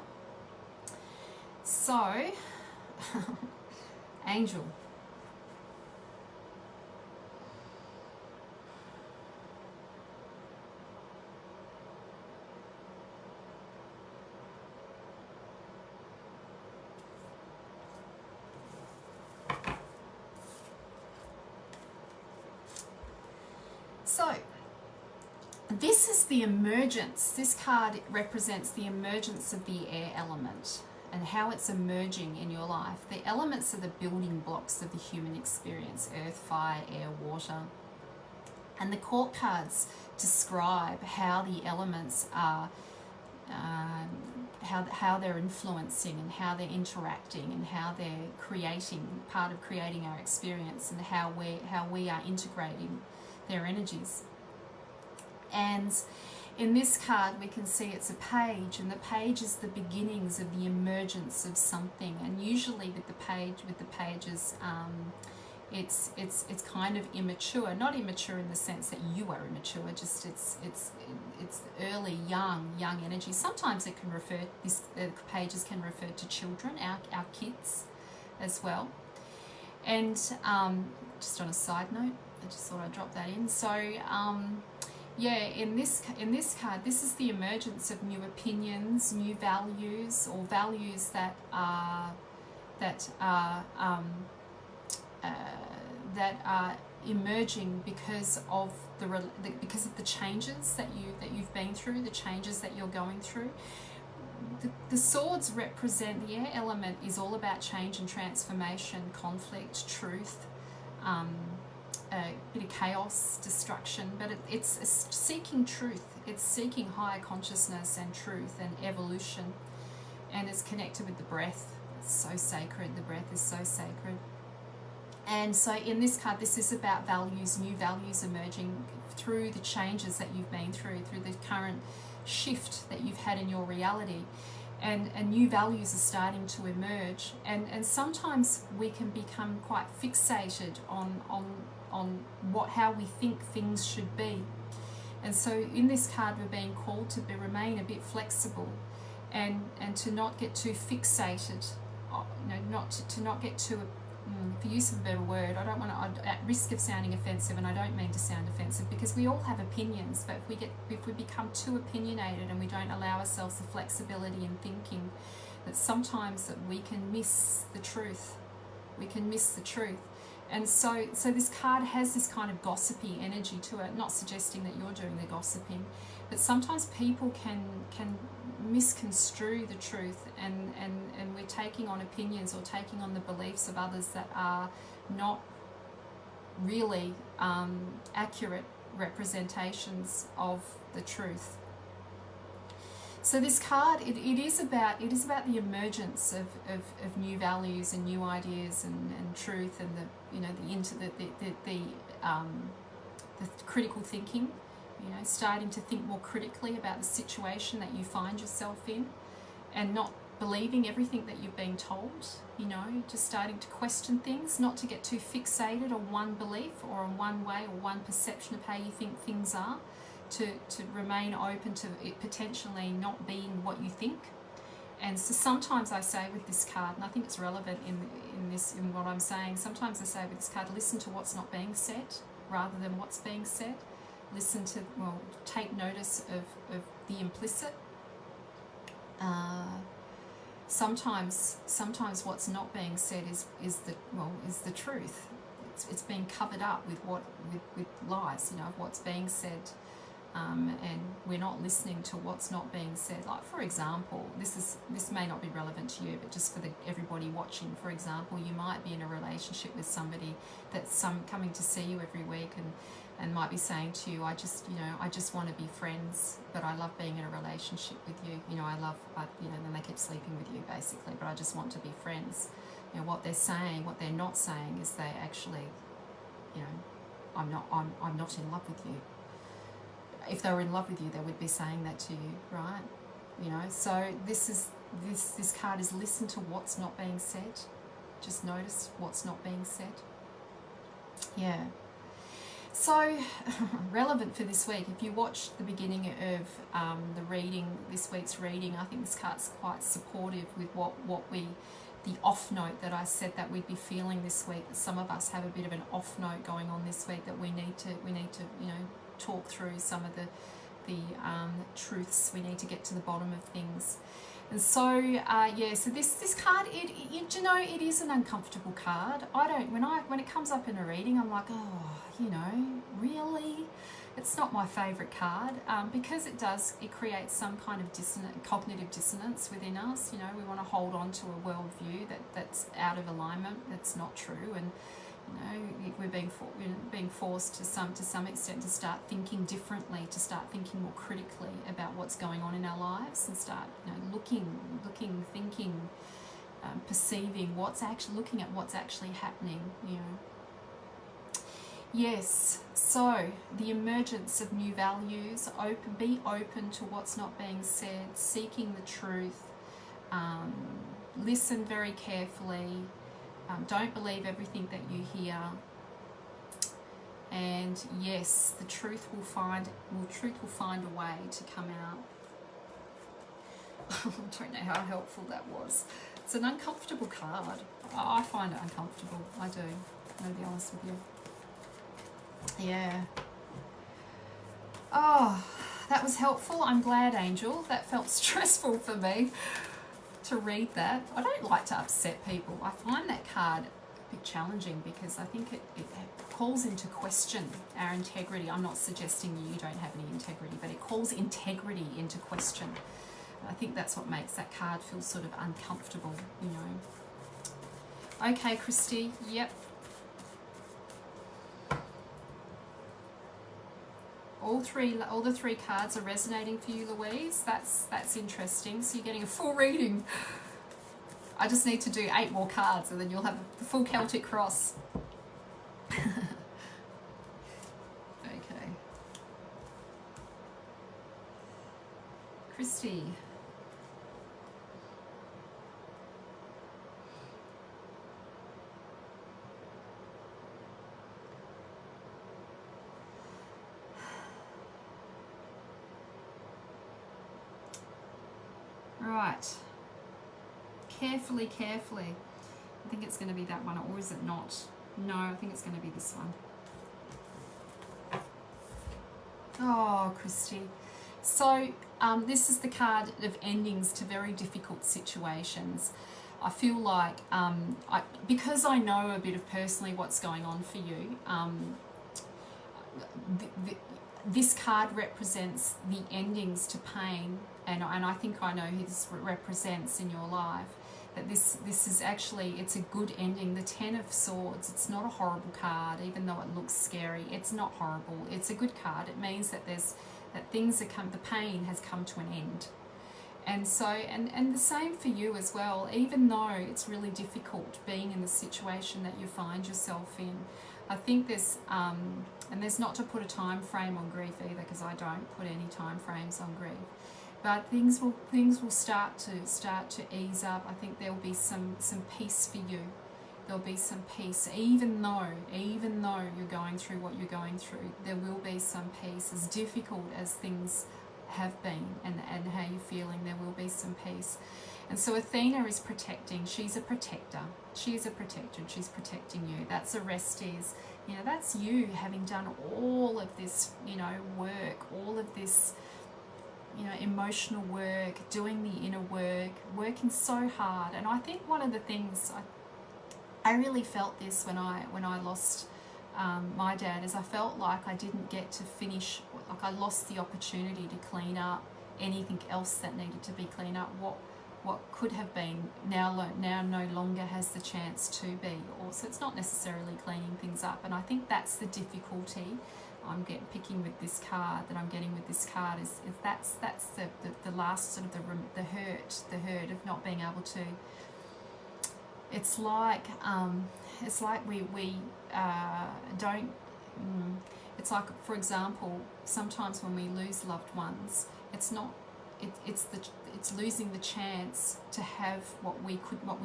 So, Angel. So, this is the emergence. This card represents the emergence of the air element and how it's emerging in your life. The elements are the building blocks of the human experience: earth, fire, air, water. And the court cards describe how the elements are, how they're influencing and how they're interacting and how they're creating, part of creating our experience, and how we are integrating their energies. And in this card we can see it's a page, and the page is the beginnings of the emergence of something. And usually with the pages, it's kind of immature, not immature in the sense that you are immature, just it's early, young energy. Sometimes it can the pages can refer to children, our kids as well. And just on a side note, I just thought I'd drop that in. So yeah, in this card, this is the emergence of new opinions, new values, or values that are emerging because of the changes that you've been through, the changes that you're going through. The swords represent, the air element is all about change and transformation, conflict, truth, a bit of chaos, destruction, but it's seeking truth. It's seeking higher consciousness and truth and evolution, and it's connected with the breath. It's so sacred. The breath is so sacred. And so in this card, this is about values, new values emerging through the changes that you've been through the current shift that you've had in your reality. And new values are starting to emerge. And sometimes we can become quite fixated on how we think things should be. And so in this card, we're being called to remain a bit flexible and to not get too fixated, to not get too, for use of a better word, I don't want to, at risk of sounding offensive, and I don't mean to sound offensive, because we all have opinions, but if we become too opinionated and we don't allow ourselves the flexibility in thinking, that sometimes that we can miss the truth. We can miss the truth. And so this card has this kind of gossipy energy to it, not suggesting that you're doing the gossiping, but sometimes people can misconstrue the truth, and we're taking on opinions or taking on the beliefs of others that are not really accurate representations of the truth. So this card, it is about the emergence of new values and new ideas and truth, and the critical thinking, starting to think more critically about the situation that you find yourself in, and not believing everything that you've been told, just starting to question things, not to get too fixated on one belief or on one way or one perception of how you think things are, to remain open to it potentially not being what you think. And so sometimes I say with this card, and I think it's relevant in what I'm saying, sometimes I say with this card, listen to what's not being said rather than what's being said. Take notice of the implicit. Sometimes what's not being said is the truth. It's being covered up with lies, of what's being said, and we're not listening to what's not being said. Like, for example, this may not be relevant to you, but just for everybody watching, for example, you might be in a relationship with somebody that's coming to see you every week and might be saying to you, I just want to be friends, but I love being in a relationship with you. Then they keep sleeping with you basically, but I just want to be friends. What they're saying, what they're not saying is they actually, I'm not in love with you. If they were in love with you, they would be saying that to you, right? So this card is listen to what's not being said. Just notice what's not being said. Yeah. So, relevant for this week, if you watched the beginning of this week's reading, I think this card's quite supportive with the off note that I said that we'd be feeling this week. That some of us have a bit of an off note going on this week, that we need to talk through some of the truths. We need to get to the bottom of things. And so, so this card, it is an uncomfortable card. When it comes up in a reading, I'm like, really? It's not my favourite card, because it creates some kind of cognitive dissonance within us. We want to hold on to a worldview that's out of alignment, that's not true, and we're being forced to some extent to start thinking differently, to start thinking more critically about what's going on in our lives, and start looking, thinking, perceiving looking at what's actually happening. Yes, so the emergence of new values, be open to what's not being said, seeking the truth, listen very carefully, don't believe everything that you hear, and yes, the truth will find a way to come out. I don't know how helpful that was. It's an uncomfortable card. I find it uncomfortable. I do. I'm going to be honest with you. Yeah. Oh, that was helpful. I'm glad, Angel. That felt stressful for me to read that. I don't like to upset people. I find that card a bit challenging because I think it calls into question our integrity. I'm not suggesting you don't have any integrity, but it calls integrity into question. I think that's what makes that card feel sort of uncomfortable, Okay, Christy. Yep. All the three cards are resonating for you, Louise. That's interesting. So you're getting a full reading. I just need to do 8 more cards and then you'll have the full Celtic cross. Okay. Christy. Right. Carefully. I think it's going to be that one, or is it not? No, I think it's going to be this one. Oh, Christy. So this is the card of endings to very difficult situations. I feel like, because I know a bit of personally what's going on for you, this card represents the endings to pain, and I think I know who this represents in your life. That this is actually, it's a good ending. The Ten of Swords, it's not a horrible card, even though it looks scary. It's not horrible. It's a good card. It means that the pain has come to an end. And so, and the same for you as well, even though it's really difficult being in the situation that you find yourself in. I think there's, and there's not to put a time frame on grief either, because I don't put any time frames on grief. But things will start to ease up. I think there will be some peace for you. There'll be some peace, even though you're going through what you're going through. There will be some peace, as difficult as things have been, and how you're feeling. There will be some peace. And so Athena is protecting. She's a protector. She is a protector, and she's protecting you. That's Orestes. You know, that's you having done all of this, you know, work, all of this, you know, emotional work, doing the inner work, working so hard. And I think one of the things I really felt this when I lost my dad, is I felt like I didn't get to finish, like I lost the opportunity to clean up anything else that needed to be cleaned up. What could have been now no longer has the chance to be. Also, it's not necessarily cleaning things up, and I think that's the difficulty I'm picking with this card, that I'm getting with this card, is that's the last sort of the hurt of not being able to. It's like we don't. It's like, for example, sometimes when we lose loved ones, it's not. It's losing the chance to have what we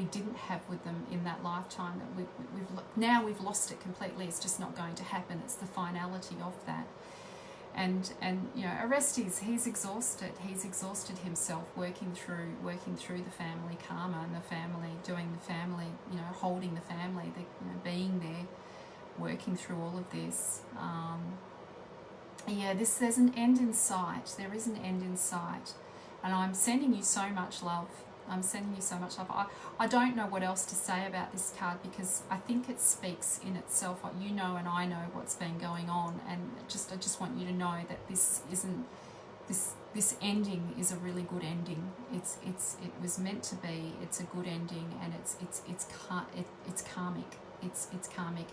didn't have with them in that lifetime. That we've lost it completely. It's just not going to happen. It's the finality of that. And you know, Orestes, he's exhausted. He's exhausted himself working through the family karma, and the family, doing the family, you know, holding the family, being there, working through all of this. There's an end in sight. There is an end in sight. And I'm sending you so much love. I'm sending you so much love. I don't know what else to say about this card, because I think it speaks in itself. You know, and I know what's been going on, and I just want you to know that this ending is a really good ending. It was meant to be. It's a good ending, and it's karmic. It's karmic.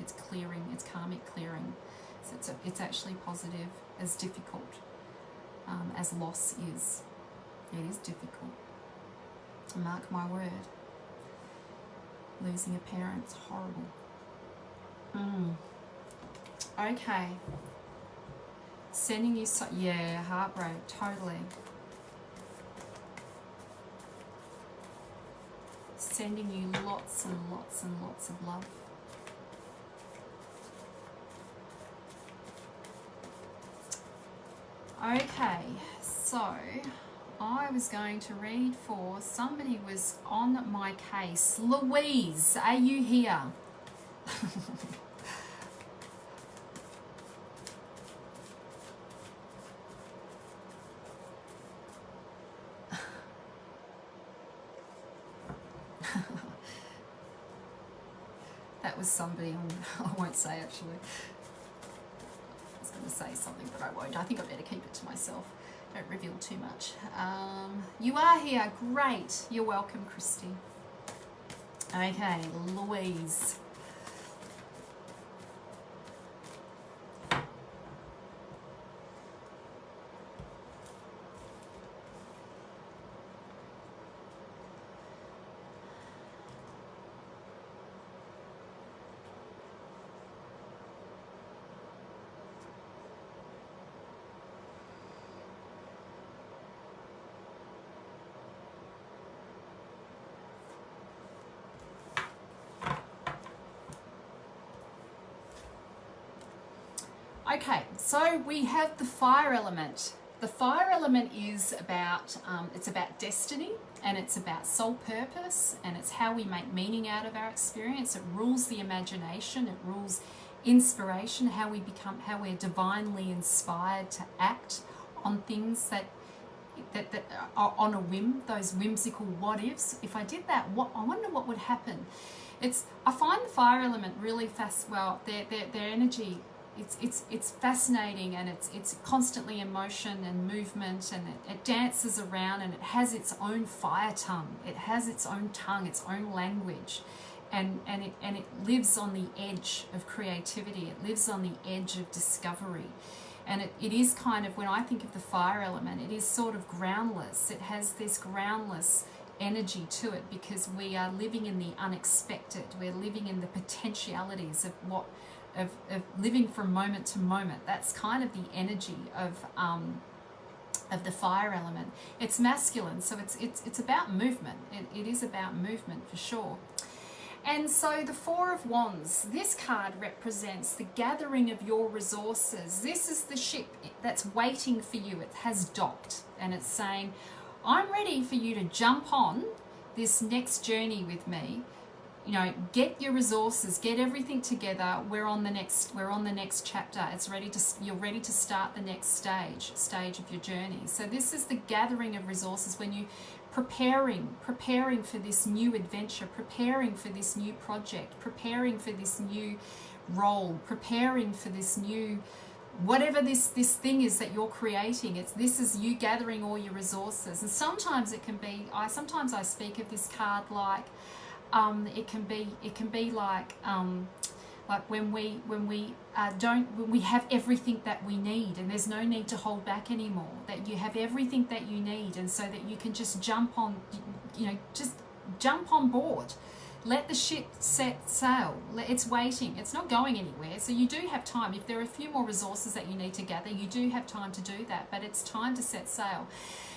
It's clearing. It's karmic clearing. So it's actually positive, as difficult as loss is. It is difficult. Mark my word. Losing a parent's horrible. Okay. Sending you heartbreak, totally. Sending you lots and lots and lots of love. Okay, so I was going to read for somebody was on my case. Louise, are you here? That was somebody I won't say actually. I was going to say something, but I won't. I think I better keep it to myself. Don't reveal too much. You are here. Great. You're welcome, Christy. Okay, Louise. Okay, so we have the fire element. The fire element is about, it's about destiny, and it's about soul purpose, and it's how we make meaning out of our experience. It rules the imagination, it rules inspiration, how we're divinely inspired to act on things that are on a whim, those whimsical what ifs. If I did that, I wonder what would happen. I find the fire element really their energy. It's fascinating, and it's constantly in motion and movement, and it dances around, and it has its own fire tongue. It has its own tongue, its own language, and it lives on the edge of creativity. It lives on the edge of discovery, And it is kind of, when I think of the fire element, it is sort of groundless. It has this groundless energy to it because we are living in the unexpected. We're living in the potentialities of of living from moment to moment. That's kind of the energy of the fire element. It's masculine, so it's about movement. It is about movement for sure. And so the Four of Wands, this card represents the gathering of your resources. This is the ship that's waiting for you. It has docked and it's saying, I'm ready for you to jump on this next journey with me. You know, get your resources, get everything together. We're on the next chapter. You're ready to start the next stage of your journey. So this is the gathering of resources when you preparing for this new adventure, preparing for this new project, preparing for this new role, preparing for this new whatever this thing is that you're creating. This is you gathering all your resources. And sometimes it can be, I speak of this card like it can be like when we have everything that we need, and there's no need to hold back anymore, that you have everything that you need, and so that you can just jump on board. Let the ship set sail. It's waiting. It's not going anywhere. So you do have time. If there are a few more resources that you need to gather, you do have time to do that, but it's time to set sail.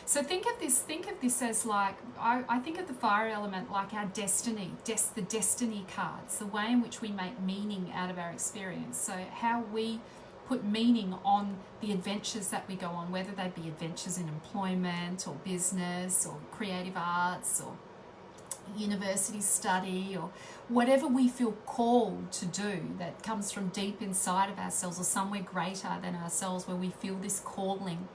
So think of this as like, I think of the fire element like our destiny, the destiny cards, the way in which we make meaning out of our experience. So how we put meaning on the adventures that we go on, whether they be adventures in employment or business or creative arts or university study or whatever we feel called to do that comes from deep inside of ourselves or somewhere greater than ourselves, where we feel this calling.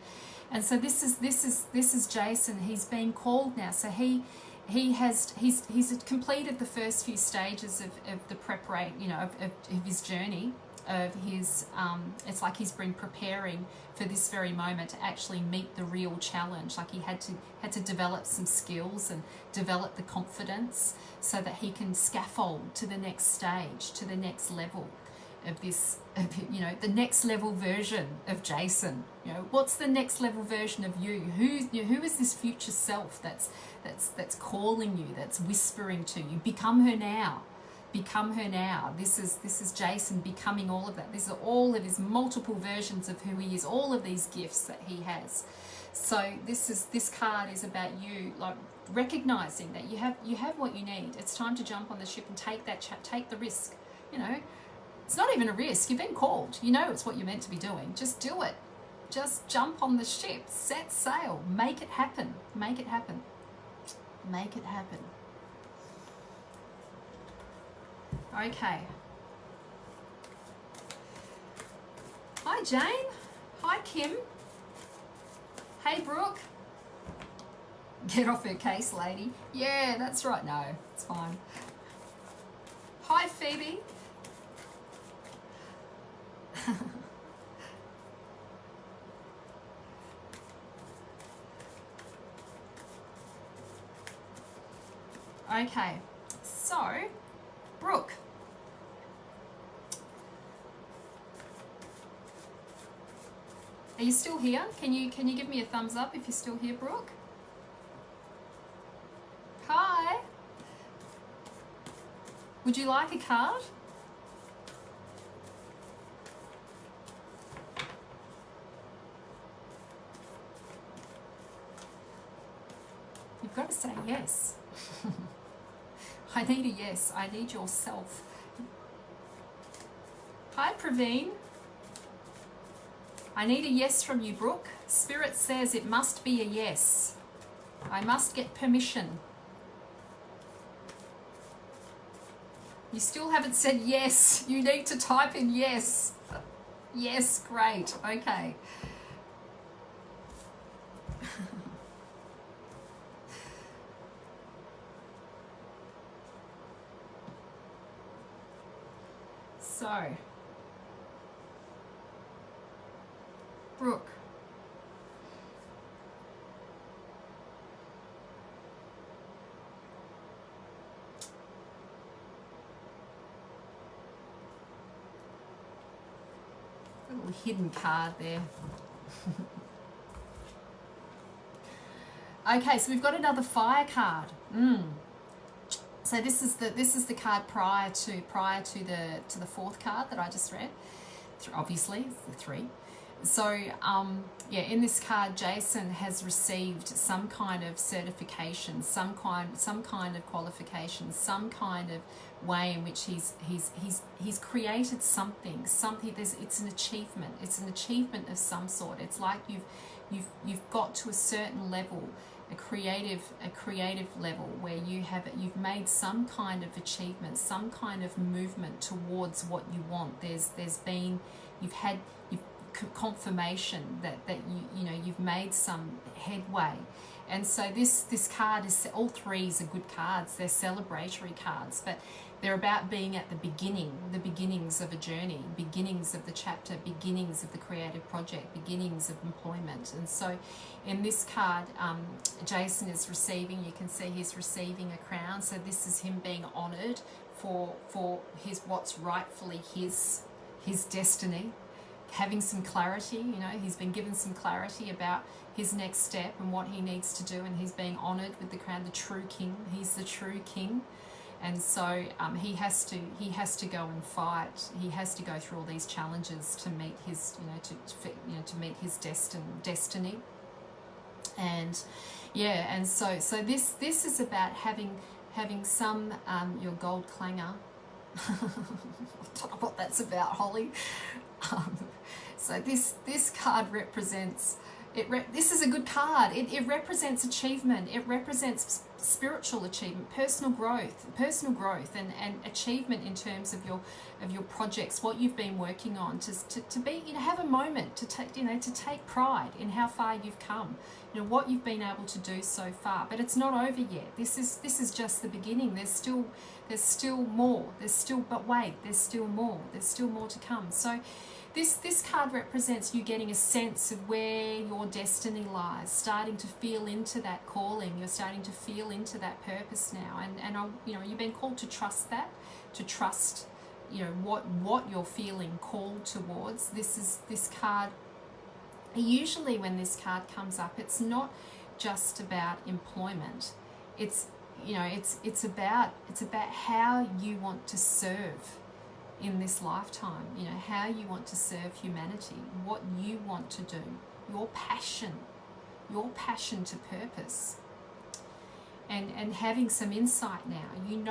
And so this is Jason. He's been called now. So he's completed the first few stages of the preparation, of his journey, of his it's like he's been preparing for this very moment to actually meet the real challenge. Like he had to develop some skills and develop the confidence so that he can scaffold to the next stage, to the next level of this, the next level version of Jason. What's the next level version of you? Who is this future self that's calling you, that's whispering to you? Become her now. Become her now. This is Jason becoming all of that. These are all of his multiple versions of who he is, all of these gifts that he has. So this card is about you, like recognizing that you have what you need. It's time to jump on the ship and take the risk. It's not even a risk. You've been called. It's what you're meant to be doing. Just do it. Just jump on the ship. Set sail. Make it happen. Make it happen. Make it happen. Okay. Hi, Jane. Hi, Kim. Hey, Brooke. Get off her case, lady. Yeah, that's right. No, it's fine. Hi, Phoebe. Okay, so Brooke, are you still here? Can you give me a thumbs up if you're still here, Brooke? Hi. Would you like a card? You've got to say yes. I need a yes. I need yourself. Hi, Praveen. I need a yes from you, Brooke. Spirit says it must be a yes. I must get permission. You still haven't said yes. You need to type in yes. Yes, great. Okay. So, Brooke, a little hidden card there. Okay, so we've got another fire card. So this is the card prior to the fourth card that I just read. Obviously, it's the 3. So yeah, in this card, Jason has received some kind of certification, some kind of qualification, some kind of way in which he's created something. It's an achievement. It's an achievement of some sort. It's like you've got to a certain level, a creative level where you've made some kind of achievement, some kind of movement towards what you want. You've had confirmation that you've made some headway. And so this card is, all 3s are good cards. They're celebratory cards, but they're about being at the beginnings of a journey, beginnings of the chapter, beginnings of the creative project, beginnings of employment. And so in this card, Jason is receiving, you can see he's receiving a crown. So this is him being honoured for what's rightfully his destiny, having some clarity. He's been given some clarity about his next step and what he needs to do, and he's being honoured with the crown, the true king. He's the true king. And so he has to go and fight. He has to go through all these challenges to meet his to meet his destiny. And yeah, and so this is about having some your gold clanger. I don't know what that's about, Holly. So this card represents this is a good card. It represents achievement. It represents spiritual achievement, personal growth, and achievement in terms of your projects, what you've been working on. To be have a moment to take pride in how far you've come. What you've been able to do so far. But it's not over yet. This is just the beginning. There's still more. There's still more. There's still more to come. So this card represents you getting a sense of where your destiny lies, starting to feel into that calling. You're starting to feel into that purpose now, and you've been called to trust that, to trust what you're feeling called towards. This card. Usually, when this card comes up, it's not just about employment. It's about how you want to serve in this lifetime, how you want to serve humanity, what you want to do, your passion to purpose, and having some insight now. You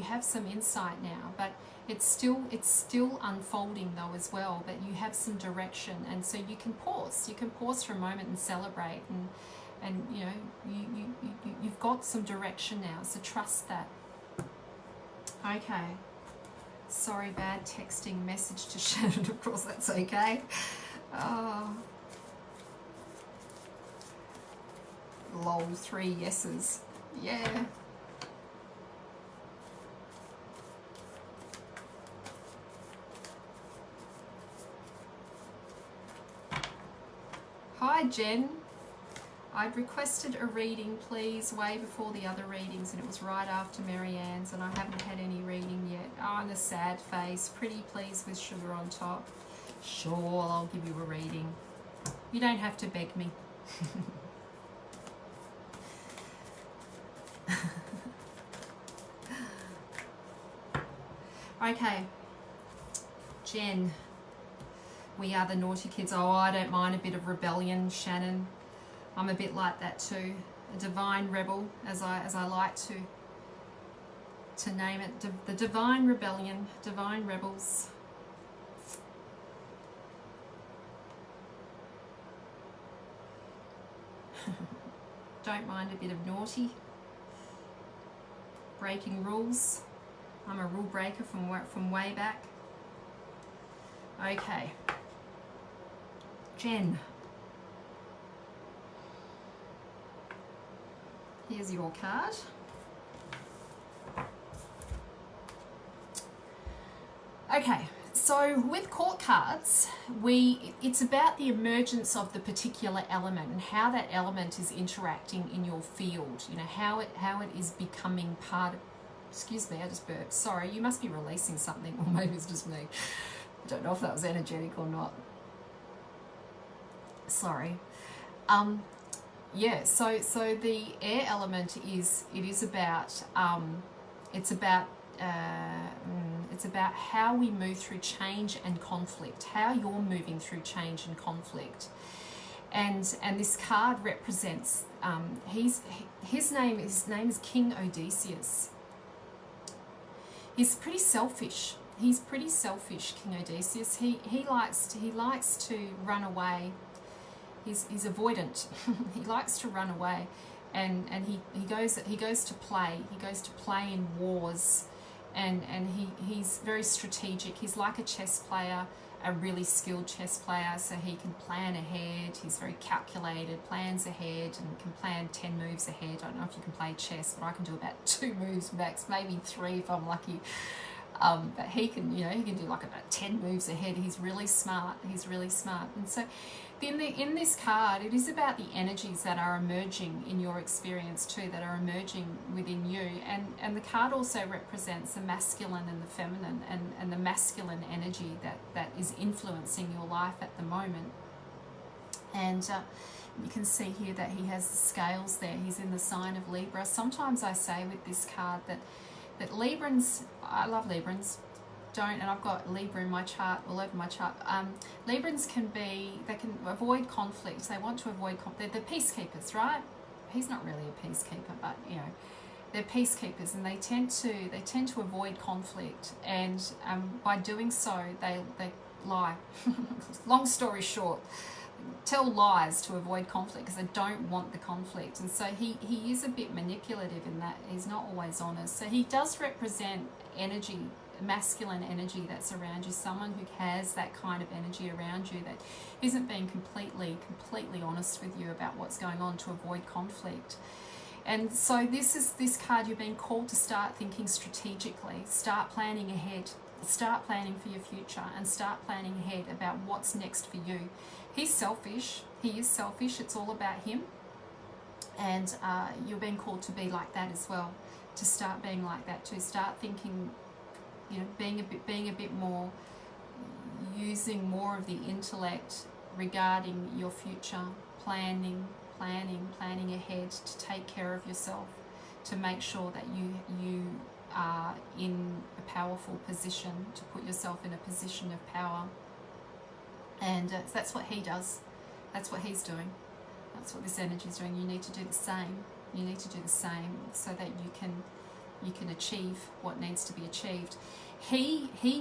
have some insight now, but it's still unfolding though as well. But you have some direction, and so you can pause for a moment and celebrate, and you've got some direction now. So trust that. Okay. Sorry, bad texting message to Shannon. Of course, that's okay. Oh. Lol, 3 yeses. Yeah. Hi, Jen. I'd requested a reading, please, way before the other readings, and it was right after Marianne's, and I haven't had any reading yet. Oh, and a sad face. Pretty please with sugar on top. Sure, I'll give you a reading. You don't have to beg me. Okay. Jen. We are the naughty kids. Oh, I don't mind a bit of rebellion, Shannon. I'm a bit like that too. A divine rebel, as I like to name it. The divine rebellion, divine rebels. Don't mind a bit of naughty. Breaking rules. I'm a rule breaker from way back. Okay. Jen. Here's your card. Okay, so with court cards, it's about the emergence of the particular element and how that element is interacting in your field. How it is becoming part of. Excuse me, I just burped. Sorry, you must be releasing something, or maybe it's just me. I don't know if that was energetic or not. Sorry. Yeah, so the air element is, it is about it's about it's about how we move through change and conflict, how you're moving through change and conflict. And this card represents his name is King Odysseus. He's pretty selfish. He's pretty selfish, King Odysseus. He likes to run away. He's avoidant. He likes to run away, and he goes to play. He goes to play in wars, and he's very strategic. He's like a chess player, a really skilled chess player, so he can plan ahead. He's very calculated, plans ahead, and can plan 10 moves ahead. I don't know if you can play chess, but I can do about 2 moves max, maybe 3 if I'm lucky. But he can, you know, he can do like about 10 moves ahead. He's really smart. He's really smart. And so in this card, it is about the energies that are emerging in your experience too, that are emerging within you. And the card also represents the masculine and the feminine, and the masculine energy that is influencing your life at the moment. And you can see here that he has the scales there. He's in the sign of Libra. Sometimes I say with this card that Librans, I love Librans, and I've got Libra in my chart, all over my chart. Librans they can avoid conflict. They want to avoid conflict. They're peacekeepers, right? He's not really a peacekeeper, but you know, they're peacekeepers, and they tend to avoid conflict. And by doing so, they lie. Long story short, tell lies to avoid conflict because they don't want the conflict. And so he is a bit manipulative in that he's not always honest. So he does represent energy, masculine energy that's around you, someone who has that kind of energy around you that isn't being completely honest with you about what's going on to avoid conflict. And so this card, you're being called to start thinking strategically, start planning ahead, start planning for your future, and start planning ahead about what's next for you. He's selfish. He is selfish. It's all about him. And you're being called to be like that as well, to start being like that, to start thinking, you know, being a bit more, using more of the intellect regarding your future, planning ahead to take care of yourself, to make sure that you are in a powerful position, to put yourself in a position of power. And that's what he does. That's what he's doing. That's what this energy is doing. You need to do the same. You need to do the same so that you can achieve what needs to be achieved.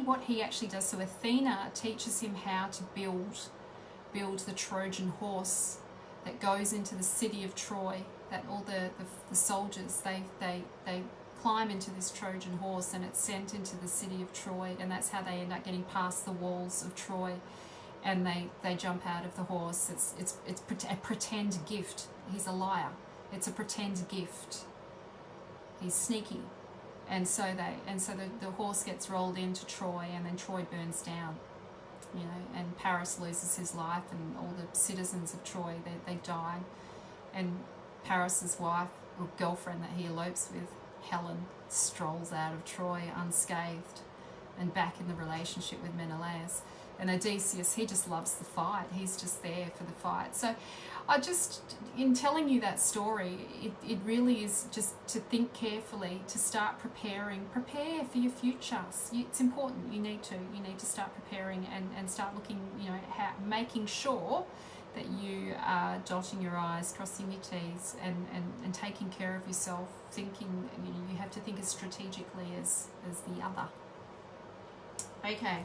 What he actually does. So Athena teaches him how to build the Trojan horse that goes into the city of Troy. That all the soldiers they climb into this Trojan horse, and it's sent into the city of Troy, and that's how they end up getting past the walls of Troy. And they jump out of the horse. It's a pretend gift. He's a liar. It's a pretend gift. He's sneaky, and so the horse gets rolled into Troy, and then Troy burns down. You know, and Paris loses his life, and all the citizens of Troy they die, and Paris's wife or girlfriend that he elopes with, Helen, strolls out of Troy unscathed, and back in the relationship with Menelaus. And Odysseus, he just loves the fight. He's just there for the fight. So in telling you that story, it really is just to think carefully, to start prepare for your future. It's important. You need to start preparing and start looking, you know, making sure that you are dotting your I's, crossing your T's, and taking care of yourself, thinking, you know, you have to think as strategically as the other. Okay.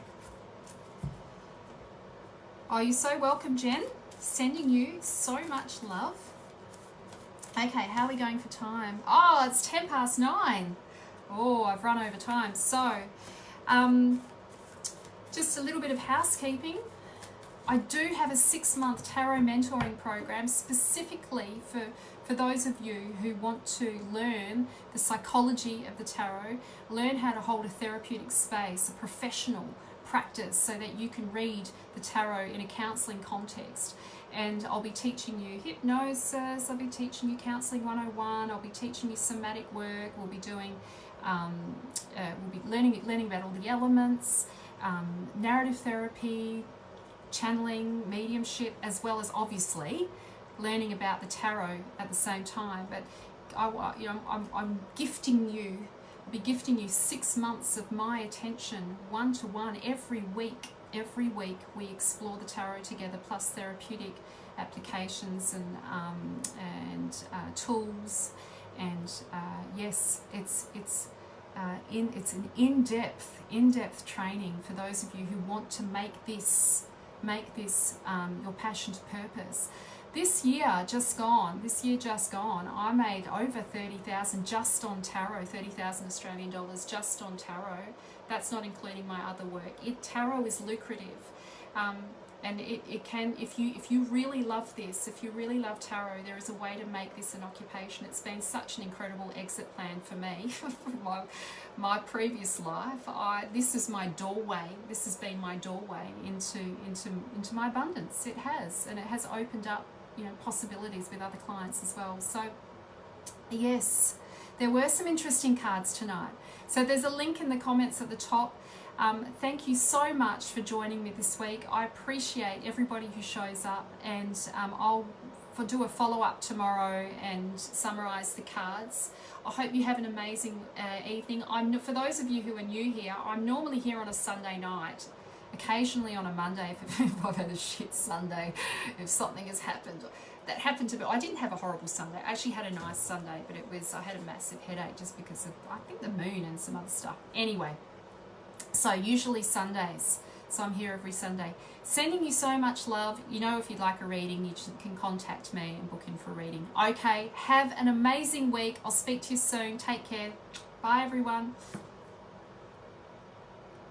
Oh, you're so welcome, Jen. Sending you so much love. Okay, how are we going for time? Oh, it's 9:10. Oh, I've run over time. So, just a little bit of housekeeping. I do have a 6-month tarot mentoring program specifically for those of you who want to learn the psychology of the tarot, learn how to hold a therapeutic space, a professional practice, so that you can read the tarot in a counselling context. And I'll be teaching you hypnosis, I'll be teaching you counselling 101, I'll be teaching you somatic work, we'll be doing, we'll be learning about all the elements, narrative therapy, channeling, mediumship, as well as obviously learning about the tarot at the same time. But I'm gifting you. I'll be gifting you 6 months of my attention, one-to-one, every week. Every week we explore the tarot together, plus therapeutic applications and tools. And yes, it's an in-depth training for those of you who want to make this your passion to purpose. This year just gone, I made over 30,000 just on tarot, 30,000 Australian dollars just on tarot. That's not including my other work. Tarot is lucrative. And it can, if you really love this, if you really love tarot, there is a way to make this an occupation. It's been such an incredible exit plan for me from my previous life. This is my doorway. This has been my doorway into my abundance. It has, and it has opened up, possibilities with other clients as well. So yes, there were some interesting cards tonight. So there's a link in the comments at the top. Thank you so much for joining me this week. I appreciate everybody who shows up, and I'll do a follow-up tomorrow and summarize the cards. I hope you have an amazing evening. For those of you who are new here, I'm normally here on a Sunday night, occasionally on a Monday if I've had a shit Sunday, if something has happened. That happened to me. I didn't have a horrible Sunday. I actually had a nice Sunday, but I had a massive headache just because of, I think, the moon and some other stuff. Anyway. So usually Sundays, so I'm here every Sunday. Sending you so much love. If you'd like a reading, you can contact me and book in for a reading. Okay, have an amazing week. I'll speak to you soon. Take care. Bye, everyone.